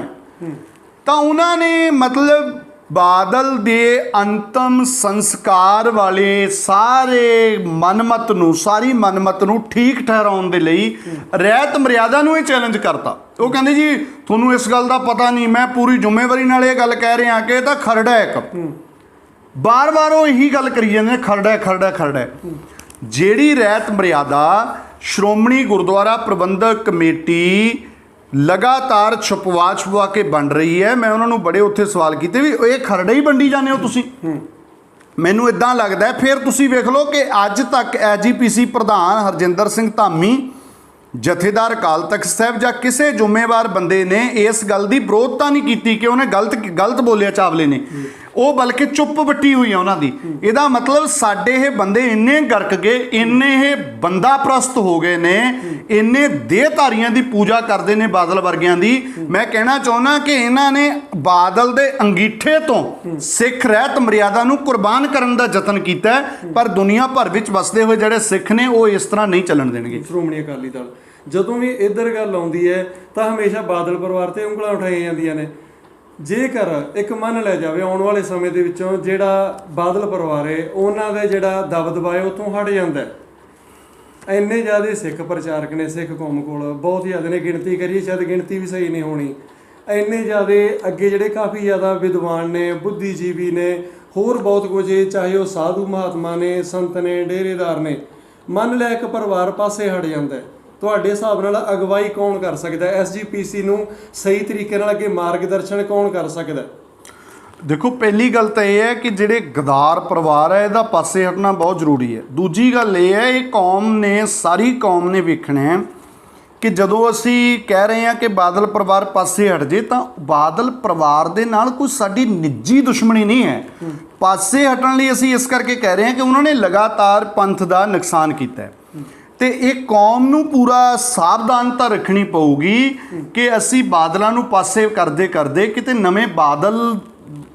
ਤਾਂ ਉਹਨਾਂ ਨੇ ਮਤਲਬ ਬਾਦਲ ਦੇ ਅੰਤਮ ਸੰਸਕਾਰ ਵਾਲੇ ਸਾਰੀ ਮਨਮਤ ਨੂੰ ਠੀਕ ਠਹਿਰਾਉਣ ਦੇ ਲਈ ਰਹਿਤ ਮਰਿਆਦਾ ਨੂੰ ਇਹ ਚੈਲੰਜ ਕਰਤਾ। ਉਹ ਕਹਿੰਦੇ ਜੀ ਤੁਹਾਨੂੰ ਇਸ ਗੱਲ ਦਾ ਪਤਾ ਨਹੀਂ, ਮੈਂ ਪੂਰੀ ਜ਼ਿੰਮੇਵਾਰੀ ਨਾਲ ਇਹ ਗੱਲ ਕਹਿ ਰਿਹਾ ਕਿ ਇਹ ਤਾਂ ਖਰੜਾ ਹੈ। ਇੱਕ ਬਾਰ-ਬਾਰ ਉਹ ਇਹੀ ਗੱਲ ਕਰੀ ਜਾਂਦੇ ਨੇ, ਖਰੜਾ। ਜਿਹੜੀ ਰਹਿਤ ਮਰਿਆਦਾ ਸ਼੍ਰੋਮਣੀ ਗੁਰਦੁਆਰਾ ਪ੍ਰਬੰਧਕ ਕਮੇਟੀ ਲਗਾਤਾਰ ਛੁਪਵਾ ਕੇ ਬਣ ਰਹੀ ਹੈ, ਮੈਂ ਉਹਨਾਂ ਨੂੰ ਬੜੇ ਉੱਥੇ ਸਵਾਲ ਕੀਤੇ ਵੀ ਇਹ ਖਰੜਾ ਹੀ ਵੰਡੀ ਜਾਂਦੇ ਹੋ ਤੁਸੀਂ। ਮੈਨੂੰ ਇਦਾਂ ਲੱਗਦਾ ਫਿਰ ਤੁਸੀਂ ਵੇਖ ਲਓ ਕਿ ਅੱਜ ਤੱਕ ਐਜੀਪੀਸੀ ਪ੍ਰਧਾਨ ਹਰਜਿੰਦਰ ਸਿੰਘ ਧਾਮੀ, ਜਥੇਦਾਰ ਅਕਾਲ ਤਖਤ ਸਾਹਿਬ ਜਾਂ ਕਿਸੇ ਜ਼ਿੰਮੇਵਾਰ ਬੰਦੇ ਨੇ ਇਸ ਗੱਲ ਦੀ ਵਿਰੋਧਤਾ ਨਹੀਂ ਕੀਤੀ ਕਿ ਉਹਨੇ ਗਲਤ ਬੋਲਿਆ ਚਾਵਲੇ ਨੇ, ਉਹ ਬਲਕਿ ਚੁੱਪ ਵੱਟੀ ਹੋਈ ਆ ਉਹਨਾਂ ਦੀ। ਇਹਦਾ ਮਤਲਬ ਸਾਡੇ ਇਹ ਬੰਦੇ ਇੰਨੇ ਗਰਕ ਗਏ, ਇੰਨੇ ਇਹ ਬੰਦਾ ਪ੍ਰਸਤ ਹੋ ਗਏ ਨੇ, ਇੰਨੇ ਦੇਹਧਾਰੀਆਂ ਦੀ ਪੂਜਾ ਕਰਦੇ ਨੇ ਬਾਦਲ ਵਰਗਿਆਂ ਦੀ। ਮੈਂ ਕਹਿਣਾ ਚਾਹੁੰਦਾ ਕਿ ਇਹਨਾਂ ਨੇ ਬਾਦਲ ਦੇ ਅੰਗੀਠੇ ਤੋਂ ਸਿੱਖ ਰਹਿਤ ਮਰਿਆਦਾ ਨੂੰ ਕੁਰਬਾਨ ਕਰਨ ਦਾ ਯਤਨ ਕੀਤਾ, ਪਰ ਦੁਨੀਆ ਭਰ ਵਿੱਚ ਵਸਦੇ ਹੋਏ ਜਿਹੜੇ ਸਿੱਖ ਨੇ ਉਹ ਇਸ ਤਰ੍ਹਾਂ ਨਹੀਂ ਚੱਲਣ ਦੇਣਗੇ। ਸ਼੍ਰੋਮਣੀ ਅਕਾਲੀ ਦਲ ਜਦੋਂ ਵੀ ਇੱਧਰ ਗੱਲ ਆਉਂਦੀ ਹੈ ਤਾਂ ਹਮੇਸ਼ਾ ਬਾਦਲ ਪਰਿਵਾਰ ਤੇ ਉਂਗਲਾਂ ਉਠਾਈਆਂ ਜਾਂਦੀਆਂ ਨੇ। ਜੇਕਰ ਇੱਕ ਮੰਨ ਲਿਆ ਜਾਵੇ ਆਉਣ ਵਾਲੇ ਸਮੇਂ ਦੇ ਵਿੱਚੋਂ ਜਿਹੜਾ ਬਾਦਲ ਪਰਿਵਾਰ ਹੈ ਉਹਨਾਂ ਦਾ ਜਿਹੜਾ ਦਬਦਬਾ ਹੈ ਉੱਥੋਂ ਹਟ ਜਾਂਦਾ, ਇੰਨੇ ਜ਼ਿਆਦਾ ਸਿੱਖ ਪ੍ਰਚਾਰਕ ਨੇ ਸਿੱਖ ਕੌਮ ਕੋਲ, ਬਹੁਤ ਜ਼ਿਆਦਾ ਨੇ, ਗਿਣਤੀ ਕਰੀਏ ਸ਼ਾਇਦ ਗਿਣਤੀ ਵੀ ਸਹੀ ਨਹੀਂ ਹੋਣੀ, ਇੰਨੇ ਜ਼ਿਆਦਾ ਅੱਗੇ ਜਿਹੜੇ ਕਾਫੀ ਜ਼ਿਆਦਾ ਵਿਦਵਾਨ ਨੇ, ਬੁੱਧੀਜੀਵੀ ਨੇ, ਹੋਰ ਬਹੁਤ ਕੁਝ, ਚਾਹੇ ਉਹ ਸਾਧੂ ਮਹਾਤਮਾ ਨੇ, ਸੰਤ ਨੇ, ਡੇਰੇਦਾਰ ਨੇ। ਮੰਨ ਲਿਆ ਇੱਕ ਪਰਿਵਾਰ ਪਾਸੇ ਹਟ ਜਾਂਦਾ, ਤੁਹਾਡੇ ਹਿਸਾਬ ਨਾਲ ਅਗਵਾਈ ਕੌਣ ਕਰ ਸਕਦਾ? ਐਸਜੀਪੀਸੀ ਨੂੰ ਸਹੀ ਤਰੀਕੇ ਨਾਲ ਅੱਗੇ ਮਾਰਗਦਰਸ਼ਨ ਕੌਣ ਕਰ ਸਕਦਾ? ਦੇਖੋ, ਪਹਿਲੀ ਗੱਲ ਤਾਂ ਇਹ ਹੈ ਕਿ ਜਿਹੜੇ ਗਦਾਰ ਪਰਿਵਾਰ ਹੈ ਇਹਦਾ ਪਾਸੇ ਹਟਣਾ ਬਹੁਤ ਜ਼ਰੂਰੀ ਹੈ। ਦੂਜੀ ਗੱਲ ਇਹ ਹੈ, ਇਹ ਕੌਮ ਨੇ, ਸਾਰੀ ਕੌਮ ਨੇ ਵੇਖਣਾ ਹੈ ਕਿ ਜਦੋਂ ਅਸੀਂ ਕਹਿ ਰਹੇ ਹਾਂ ਕਿ ਬਾਦਲ ਪਰਿਵਾਰ ਪਾਸੇ ਹਟ ਜੇ, ਤਾਂ ਬਾਦਲ ਪਰਿਵਾਰ ਦੇ ਨਾਲ ਕੋਈ ਸਾਡੀ ਨਿੱਜੀ ਦੁਸ਼ਮਣੀ ਨਹੀਂ ਹੈ। ਪਾਸੇ ਹਟਣ ਲਈ ਅਸੀਂ ਇਸ ਕਰਕੇ ਕਹਿ ਰਹੇ ਹਾਂ ਕਿ ਉਹਨਾਂ ਨੇ ਲਗਾਤਾਰ ਪੰਥ ਦਾ ਨੁਕਸਾਨ ਕੀਤਾ ਹੈ, ਤੇ ਇਹ ਕੌਮ ਨੂੰ ਪੂਰਾ ਸਾਵਧਾਨਤਾ ਰੱਖਣੀ ਪਊਗੀ ਕਿ ਅਸੀਂ ਬਾਦਲਾਂ ਨੂੰ ਪਾਸੇ ਕਰਦੇ ਕਿਤੇ ਨਵੇਂ ਬਾਦਲ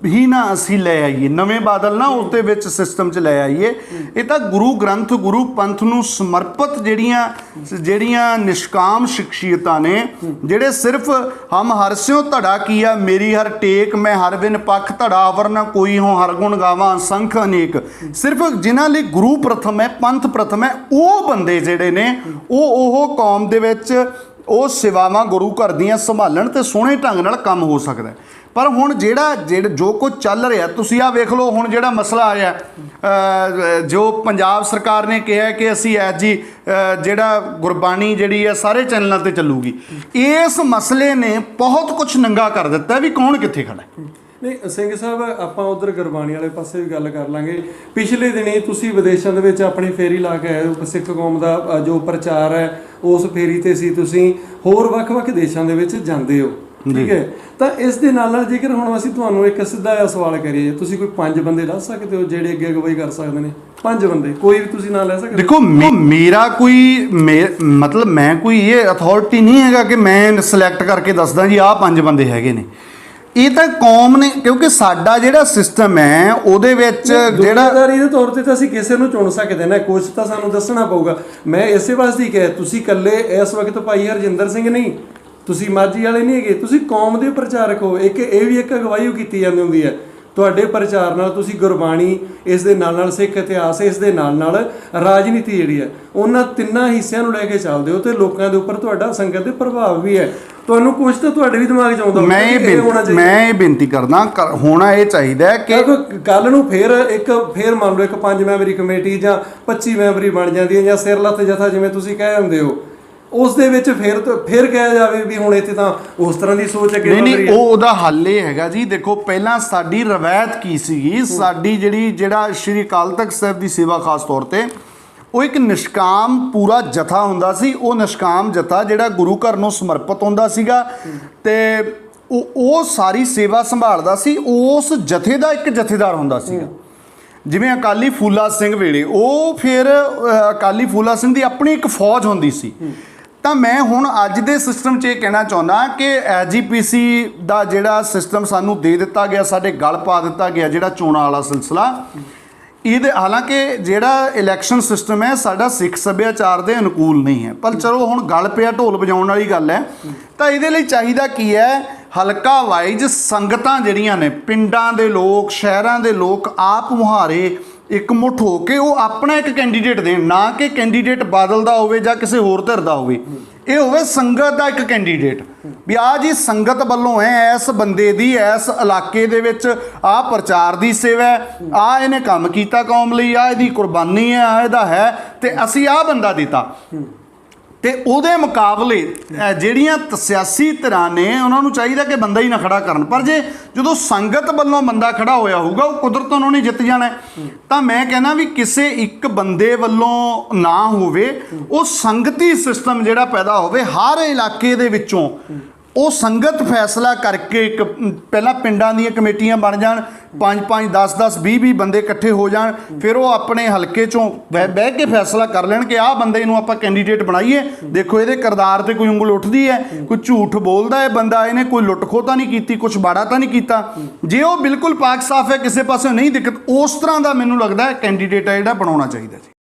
ਹੀ ਨਾ ਅਸੀਂ ਲੈ ਆਈਏ, ਨਵੇਂ ਬਾਦਲ ਨਾ ਉਸ ਦੇ ਵਿੱਚ ਸਿਸਟਮ 'ਚ ਲੈ ਆਈਏ। ਇਹ ਤਾਂ ਗੁਰੂ ਗ੍ਰੰਥ, ਗੁਰੂ ਪੰਥ ਨੂੰ ਸਮਰਪਿਤ ਜਿਹੜੀਆਂ ਨਿਸ਼ਕਾਮ ਸ਼ਖਸੀਅਤਾਂ ਨੇ, ਜਿਹੜੇ ਸਿਰਫ ਹਮ ਹਰਸਿਓ ਧੜਾ ਕੀਆ ਮੇਰੀ ਹਰ ਟੇਕ, ਮੈਂ ਹਰ ਬਿਨ ਪੱਖ ਧੜਾ ਅਵਰ ਨਾ ਕੋਈ ਹੋ, ਹਰ ਗੁਣ ਗਾਵਾਂ ਸੰਖ ਅਨੇਕ, ਸਿਰਫ ਜਿਨ੍ਹਾਂ ਲਈ ਗੁਰੂ ਪ੍ਰਥਮ ਹੈ, ਪੰਥ ਪ੍ਰਥਮ ਹੈ, ਉਹ ਬੰਦੇ ਜਿਹੜੇ ਨੇ ਉਹ ਕੌਮ ਦੇ ਵਿੱਚ ਉਹ ਸੇਵਾਵਾਂ ਗੁਰੂ ਘਰ ਦੀਆਂ ਸੰਭਾਲਣ ਤੇ ਸੋਹਣੇ ਢੰਗ ਨਾਲ ਕੰਮ ਹੋ ਸਕਦਾ। ਪਰ ਹੁਣ ਜੋ ਕੁਝ ਚੱਲ ਰਿਹਾ, ਤੁਸੀਂ ਆਹ ਵੇਖ ਲਓ, ਹੁਣ ਜਿਹੜਾ ਮਸਲਾ ਆਇਆ, ਜੋ ਪੰਜਾਬ ਸਰਕਾਰ ਨੇ ਕਿਹਾ ਕਿ ਅਸੀਂ ਜਿਹੜਾ ਗੁਰਬਾਣੀ ਜਿਹੜੀ ਹੈ ਸਾਰੇ ਚੈਨਲਾਂ ਤੇ ਚੱਲੂਗੀ, ਇਸ ਮਸਲੇ ਨੇ ਬਹੁਤ ਕੁਝ ਨੰਗਾ ਕਰ ਦਿੱਤਾ ਵੀ ਕੌਣ ਕਿੱਥੇ ਖੜਾ। ਨਹੀਂ ਸਿੰਘ ਸਾਹਿਬ, ਆਪਾਂ ਉਧਰ ਗੁਰਬਾਣੀ ਵਾਲੇ ਪਾਸੇ ਵੀ ਗੱਲ ਕਰ ਲਾਂਗੇ। ਪਿਛਲੇ ਦਿਨੀ ਤੁਸੀਂ ਵਿਦੇਸ਼ਾਂ ਦੇ ਵਿੱਚ ਆਪਣੀ ਫੇਰੀ ਲਾ ਕੇ ਆਏ ਹੋ, ਸਿੱਖ ਕੌਮ ਦਾ ਜੋ ਪ੍ਰਚਾਰ ਹੈ ਉਸ ਫੇਰੀ ਤੇ ਸੀ ਤੁਸੀਂ, ਹੋਰ ਵੱਖ-ਵੱਖ ਦੇਸ਼ਾਂ ਦੇ ਵਿੱਚ ਜਾਂਦੇ ਹੋ, ਠੀਕ ਹੈ? ਤਾਂ ਇਸ ਦੇ ਨਾਲ ਜੇਕਰ ਹੁਣ ਅਸੀਂ ਤੁਹਾਨੂੰ ਇੱਕ ਸਿੱਧਾ ਜਿਹਾ ਸਵਾਲ ਕਰੀਏ, ਤੁਸੀਂ ਕੋਈ 5 ਬੰਦੇ ਦੱਸ ਸਕਦੇ ਹੋ ਜਿਹੜੇ ਅੱਗੇ ਅਗਵਾਈ ਕਰ ਸਕਦੇ ਨੇ? 5 ਬੰਦੇ ਕੋਈ ਵੀ ਤੁਸੀਂ ਨਾਂ ਲੈ ਸਕਦੇ? ਦੇਖੋ, ਮੇਰਾ ਕੋਈ ਮਤਲਬ ਮੈਂ ਕੋਈ ਇਹ ਅਥਾਰਟੀ ਨਹੀਂ ਹੈਗਾ ਕਿ ਮੈਂ ਸਿਲੈਕਟ ਕਰਕੇ ਦੱਸਦਾ ਜੀ ਆਹ 5 ਬੰਦੇ ਹੈਗੇ ਨੇ। ਇਹ ਤਾਂ ਕੌਮ ਨੇ, ਕਿਉਂਕਿ ਸਾਡਾ ਜਿਹੜਾ ਸਿਸਟਮ ਹੈ ਉਹਦੇ ਵਿੱਚ ਦੁਨੀਆਦਾਰੀ ਦੇ ਤੌਰ ਤੇ ਤਾਂ ਅਸੀਂ ਕਿਸੇ ਨੂੰ ਚੁਣ ਸਕਦੇ ਨਾ, ਕੁਛ ਤਾਂ ਸਾਨੂੰ ਦੱਸਣਾ ਪਊਗਾ। ਮੈਂ ਇਸੇ ਵਾਸਤੇ ਹੀ ਕਿਹਾ, ਤੁਸੀਂ ਇਕੱਲੇ ਇਸ ਵਕਤ ਭਾਈ ਹਰਜਿੰਦਰ ਸਿੰਘ ਨਹੀਂ, ਤੁਸੀਂ ਮਾਝੀ ਵਾਲੇ ਨਹੀਂ ਹੈਗੇ, ਤੁਸੀਂ ਕੌਮ ਦੇ ਪ੍ਰਚਾਰਕ ਹੋ। ਇਹ ਵੀ ਇੱਕ ਅਗਵਾਈ ਕੀਤੀ ਜਾਂਦੀ ਹੁੰਦੀ ਹੈ, ਤੁਹਾਡੇ ਪ੍ਰਚਾਰ ਨਾਲ ਤੁਸੀਂ ਗੁਰਬਾਣੀ, ਇਸ ਦੇ ਨਾਲ ਨਾਲ ਸਿੱਖ ਇਤਿਹਾਸ, ਇਸ ਦੇ ਨਾਲ ਨਾਲ ਰਾਜਨੀਤੀ ਜਿਹੜੀ ਹੈ, ਉਹਨਾਂ ਤਿੰਨਾਂ ਹਿੱਸਿਆਂ ਨੂੰ ਲੈ ਕੇ ਚੱਲਦੇ ਹੋ ਤੇ ਲੋਕਾਂ ਦੇ ਉੱਪਰ ਤੁਹਾਡਾ ਸੰਗਤ ਦੇ ਪ੍ਰਭਾਵ ਵੀ ਹੈ। ਤੁਹਾਨੂੰ ਕੁਝ ਤਾਂ ਤੁਹਾਡੇ ਵੀ ਦਿਮਾਗ 'ਚ ਆਉਂਦਾ ਮੈਂ ਇਹ ਬੇਨਤੀ ਕਰਦਾ, ਹੋਣਾ ਇਹ ਚਾਹੀਦਾ ਹੈ ਕਿ ਕੱਲ ਨੂੰ ਫੇਰ ਮੰਨ ਲਓ ਇੱਕ 5 ਮੈਂਬਰੀ ਕਮੇਟੀ ਜਾਂ 25 ਮੈਂਬਰੀ ਬਣ ਜਾਂਦੀ ਹੈ, ਜਾਂ ਸਿਰ ਲੱਤ ਜਥਾ ਜਿਵੇਂ ਤੁਸੀਂ ਕਹਿ ਹੁੰਦੇ ਹੋ, ਉਸ ਦੇ ਵਿੱਚ ਫਿਰ ਕਿਹਾ ਜਾਵੇ ਵੀ ਹੁਣ ਇੱਥੇ ਤਾਂ ਉਸ ਤਰ੍ਹਾਂ ਦੀ ਸੋਚ ਅੱਗੇ ਨਹੀਂ, ਉਹਦਾ ਹੱਲ ਇਹ ਹੈਗਾ ਜੀ। ਦੇਖੋ, ਪਹਿਲਾਂ ਸਾਡੀ ਰਵਾਇਤ ਕੀ ਸੀਗੀ, ਸਾਡੀ ਜਿਹੜਾ ਸ਼੍ਰੀ ਅਕਾਲ ਤਖਤ ਸਾਹਿਬ ਦੀ ਸੇਵਾ ਖਾਸ ਤੌਰ ਤੇ ਉਹ ਇੱਕ ਨਿਸ਼ਕਾਮ ਪੂਰਾ ਜਥਾ ਹੁੰਦਾ ਸੀ। ਉਹ ਨਿਸ਼ਕਾਮ ਜਥਾ ਜਿਹੜਾ ਗੁਰੂ ਘਰ ਨੂੰ ਸਮਰਪਿਤ ਹੁੰਦਾ ਸੀਗਾ ਤੇ ਉਹ ਸਾਰੀ ਸੇਵਾ ਸੰਭਾਲਦਾ ਸੀ। ਉਸ ਜਥੇ ਦਾ ਇੱਕ ਜਥੇਦਾਰ ਹੁੰਦਾ ਸੀਗਾ। ਜਿਵੇਂ ਅਕਾਲੀ ਫੂਲਾ ਸਿੰਘ ਵੇਲੇ ਉਹ ਫਿਰ ਅਕਾਲੀ ਫੂਲਾ ਸਿੰਘ ਦੀ ਆਪਣੀ ਇੱਕ ਫੌਜ ਹੁੰਦੀ ਸੀ। ਤਾਂ ਮੈਂ ਹੁਣ ਅੱਜ ਦੇ ਸਿਸਟਮ 'ਚ ਇਹ ਕਹਿਣਾ ਚਾਹੁੰਦਾ ਕਿ ਐਜੀਪੀਸੀ ਦਾ ਜਿਹੜਾ ਸਿਸਟਮ ਸਾਨੂੰ ਦੇ ਦਿੱਤਾ ਗਿਆ, ਸਾਡੇ ਗਲ ਪਾ ਦਿੱਤਾ ਗਿਆ, ਜਿਹੜਾ ਚੋਣਾਂ ਵਾਲਾ ਸਿਲਸਿਲਾ, ਇਹਦੇ ਹਾਲਾਂਕਿ ਜਿਹੜਾ ਇਲੈਕਸ਼ਨ ਸਿਸਟਮ ਹੈ ਸਾਡਾ ਸਿੱਖ ਸੱਭਿਆਚਾਰ ਦੇ ਅਨੁਕੂਲ ਨਹੀਂ ਹੈ, ਪਰ ਚਲੋ ਹੁਣ ਗੱਲ ਪਿਆ ਢੋਲ ਵਜਾਉਣ ਵਾਲੀ ਗੱਲ ਹੈ। ਤਾਂ ਇਹਦੇ ਲਈ ਚਾਹੀਦਾ ਕੀ ਹੈ, ਹਲਕਾ ਵਾਈਜ਼ ਸੰਗਤਾਂ ਜਿਹੜੀਆਂ ਨੇ, ਪਿੰਡਾਂ ਦੇ ਲੋਕ, ਸ਼ਹਿਰਾਂ ਦੇ ਲੋਕ ਆਪ ਮੁਹਾਰੇ ਇਕਮੁੱਠ ਹੋ ਕੇ ਉਹ ਆਪਣਾ ਇੱਕ ਕੈਂਡੀਡੇਟ ਦੇਣ, ਨਾ ਕਿ ਕੈਂਡੀਡੇਟ ਬਾਦਲ ਦਾ ਹੋਵੇ ਜਾਂ ਕਿਸੇ ਹੋਰ ਧਿਰ ਦਾ ਹੋਵੇ, ਇਹ ਹੋਵੇ ਸੰਗਤ ਦਾ ਇੱਕ ਕੈਂਡੀਡੇਟ ਵੀ ਆਹ ਜੀ ਸੰਗਤ ਵੱਲੋਂ ਹੈ, ਇਸ ਬੰਦੇ ਦੀ ਇਸ ਇਲਾਕੇ ਦੇ ਵਿੱਚ ਆਹ ਪ੍ਰਚਾਰ ਦੀ ਸੇਵਾ ਹੈ, ਆਹ ਇਹਨੇ ਕੰਮ ਕੀਤਾ ਕੌਮ ਲਈ, ਆਹ ਇਹਦੀ ਕੁਰਬਾਨੀ ਹੈ, ਆਹ ਇਹਦਾ ਹੈ, ਤੇ ਅਸੀਂ ਆਹ ਬੰਦਾ ਦਿੱਤਾ। ਤੇ ਉਹਦੇ ਮੁਕਾਬਲੇ ਜਿਹੜੀਆਂ ਸਿਆਸੀ ਧਿਰਾਂ ਨੇ ਉਹਨਾਂ ਨੂੰ ਚਾਹੀਦਾ ਕਿ ਬੰਦਾ ਹੀ ਨਾ ਖੜਾ ਕਰਨ, ਪਰ ਜਦੋਂ ਸੰਗਤ ਵੱਲੋਂ ਬੰਦਾ ਖੜਾ ਹੋਇਆ ਹੋਊਗਾ ਉਹ ਕੁਦਰਤ ਉਹਨਾਂ ਨੇ ਜਿੱਤ ਜਾਣਾ। ਤਾਂ ਮੈਂ ਕਹਿੰਦਾ ਵੀ ਕਿਸੇ ਇੱਕ ਬੰਦੇ ਵੱਲੋਂ ਨਾ ਹੋਵੇ, ਉਹ ਸੰਗਤੀ ਸਿਸਟਮ ਜਿਹੜਾ ਪੈਦਾ ਹੋਵੇ ਹਰ ਇਲਾਕੇ ਦੇ ਵਿੱਚੋਂ। ਉਹ ਸੰਗਤ ਫੈਸਲਾ ਕਰਕੇ ਇੱਕ ਪਹਿਲਾਂ ਪਿੰਡਾਂ ਦੀਆਂ ਕਮੇਟੀਆਂ ਬਣ ਜਾਣ, 5-5 10-10 20-20 ਬੰਦੇ ਇਕੱਠੇ ਹੋ ਜਾਣ, ਫਿਰ ਉਹ ਆਪਣੇ ਹਲਕੇ 'ਚੋਂ ਬਹਿ ਕੇ ਫੈਸਲਾ ਕਰ ਲੈਣ ਕਿ ਆਹ ਬੰਦੇ ਨੂੰ ਆਪਾਂ ਕੈਂਡੀਡੇਟ ਬਣਾਈਏ। ਦੇਖੋ ਇਹਦੇ ਕਿਰਦਾਰ ਤੇ ਕੋਈ ਉਂਗਲ ਉੱਠਦੀ ਹੈ, ਕੋਈ ਝੂਠ ਬੋਲਦਾ ਹੈ ਬੰਦਾ, ਇਹਨੇ ਕੋਈ ਲੁੱਟ ਖੋਹ ਤਾਂ ਨਹੀਂ ਕੀਤੀ, ਕੁਛ ਬਾੜਾ ਤਾਂ ਨਹੀਂ ਕੀਤਾ। ਜੇ ਉਹ ਬਿਲਕੁਲ ਪਾਕ ਸਾਫ਼ ਹੈ, ਕਿਸੇ ਪਾਸੇ ਨਹੀਂ ਦਿੱਕਤ, ਉਸ ਤਰ੍ਹਾਂ ਦਾ ਮੈਨੂੰ ਲੱਗਦਾ ਕੈਂਡੀਡੇਟ ਹੈ ਜਿਹੜਾ ਬਣਾਉਣਾ ਚਾਹੀਦਾ ਜੀ।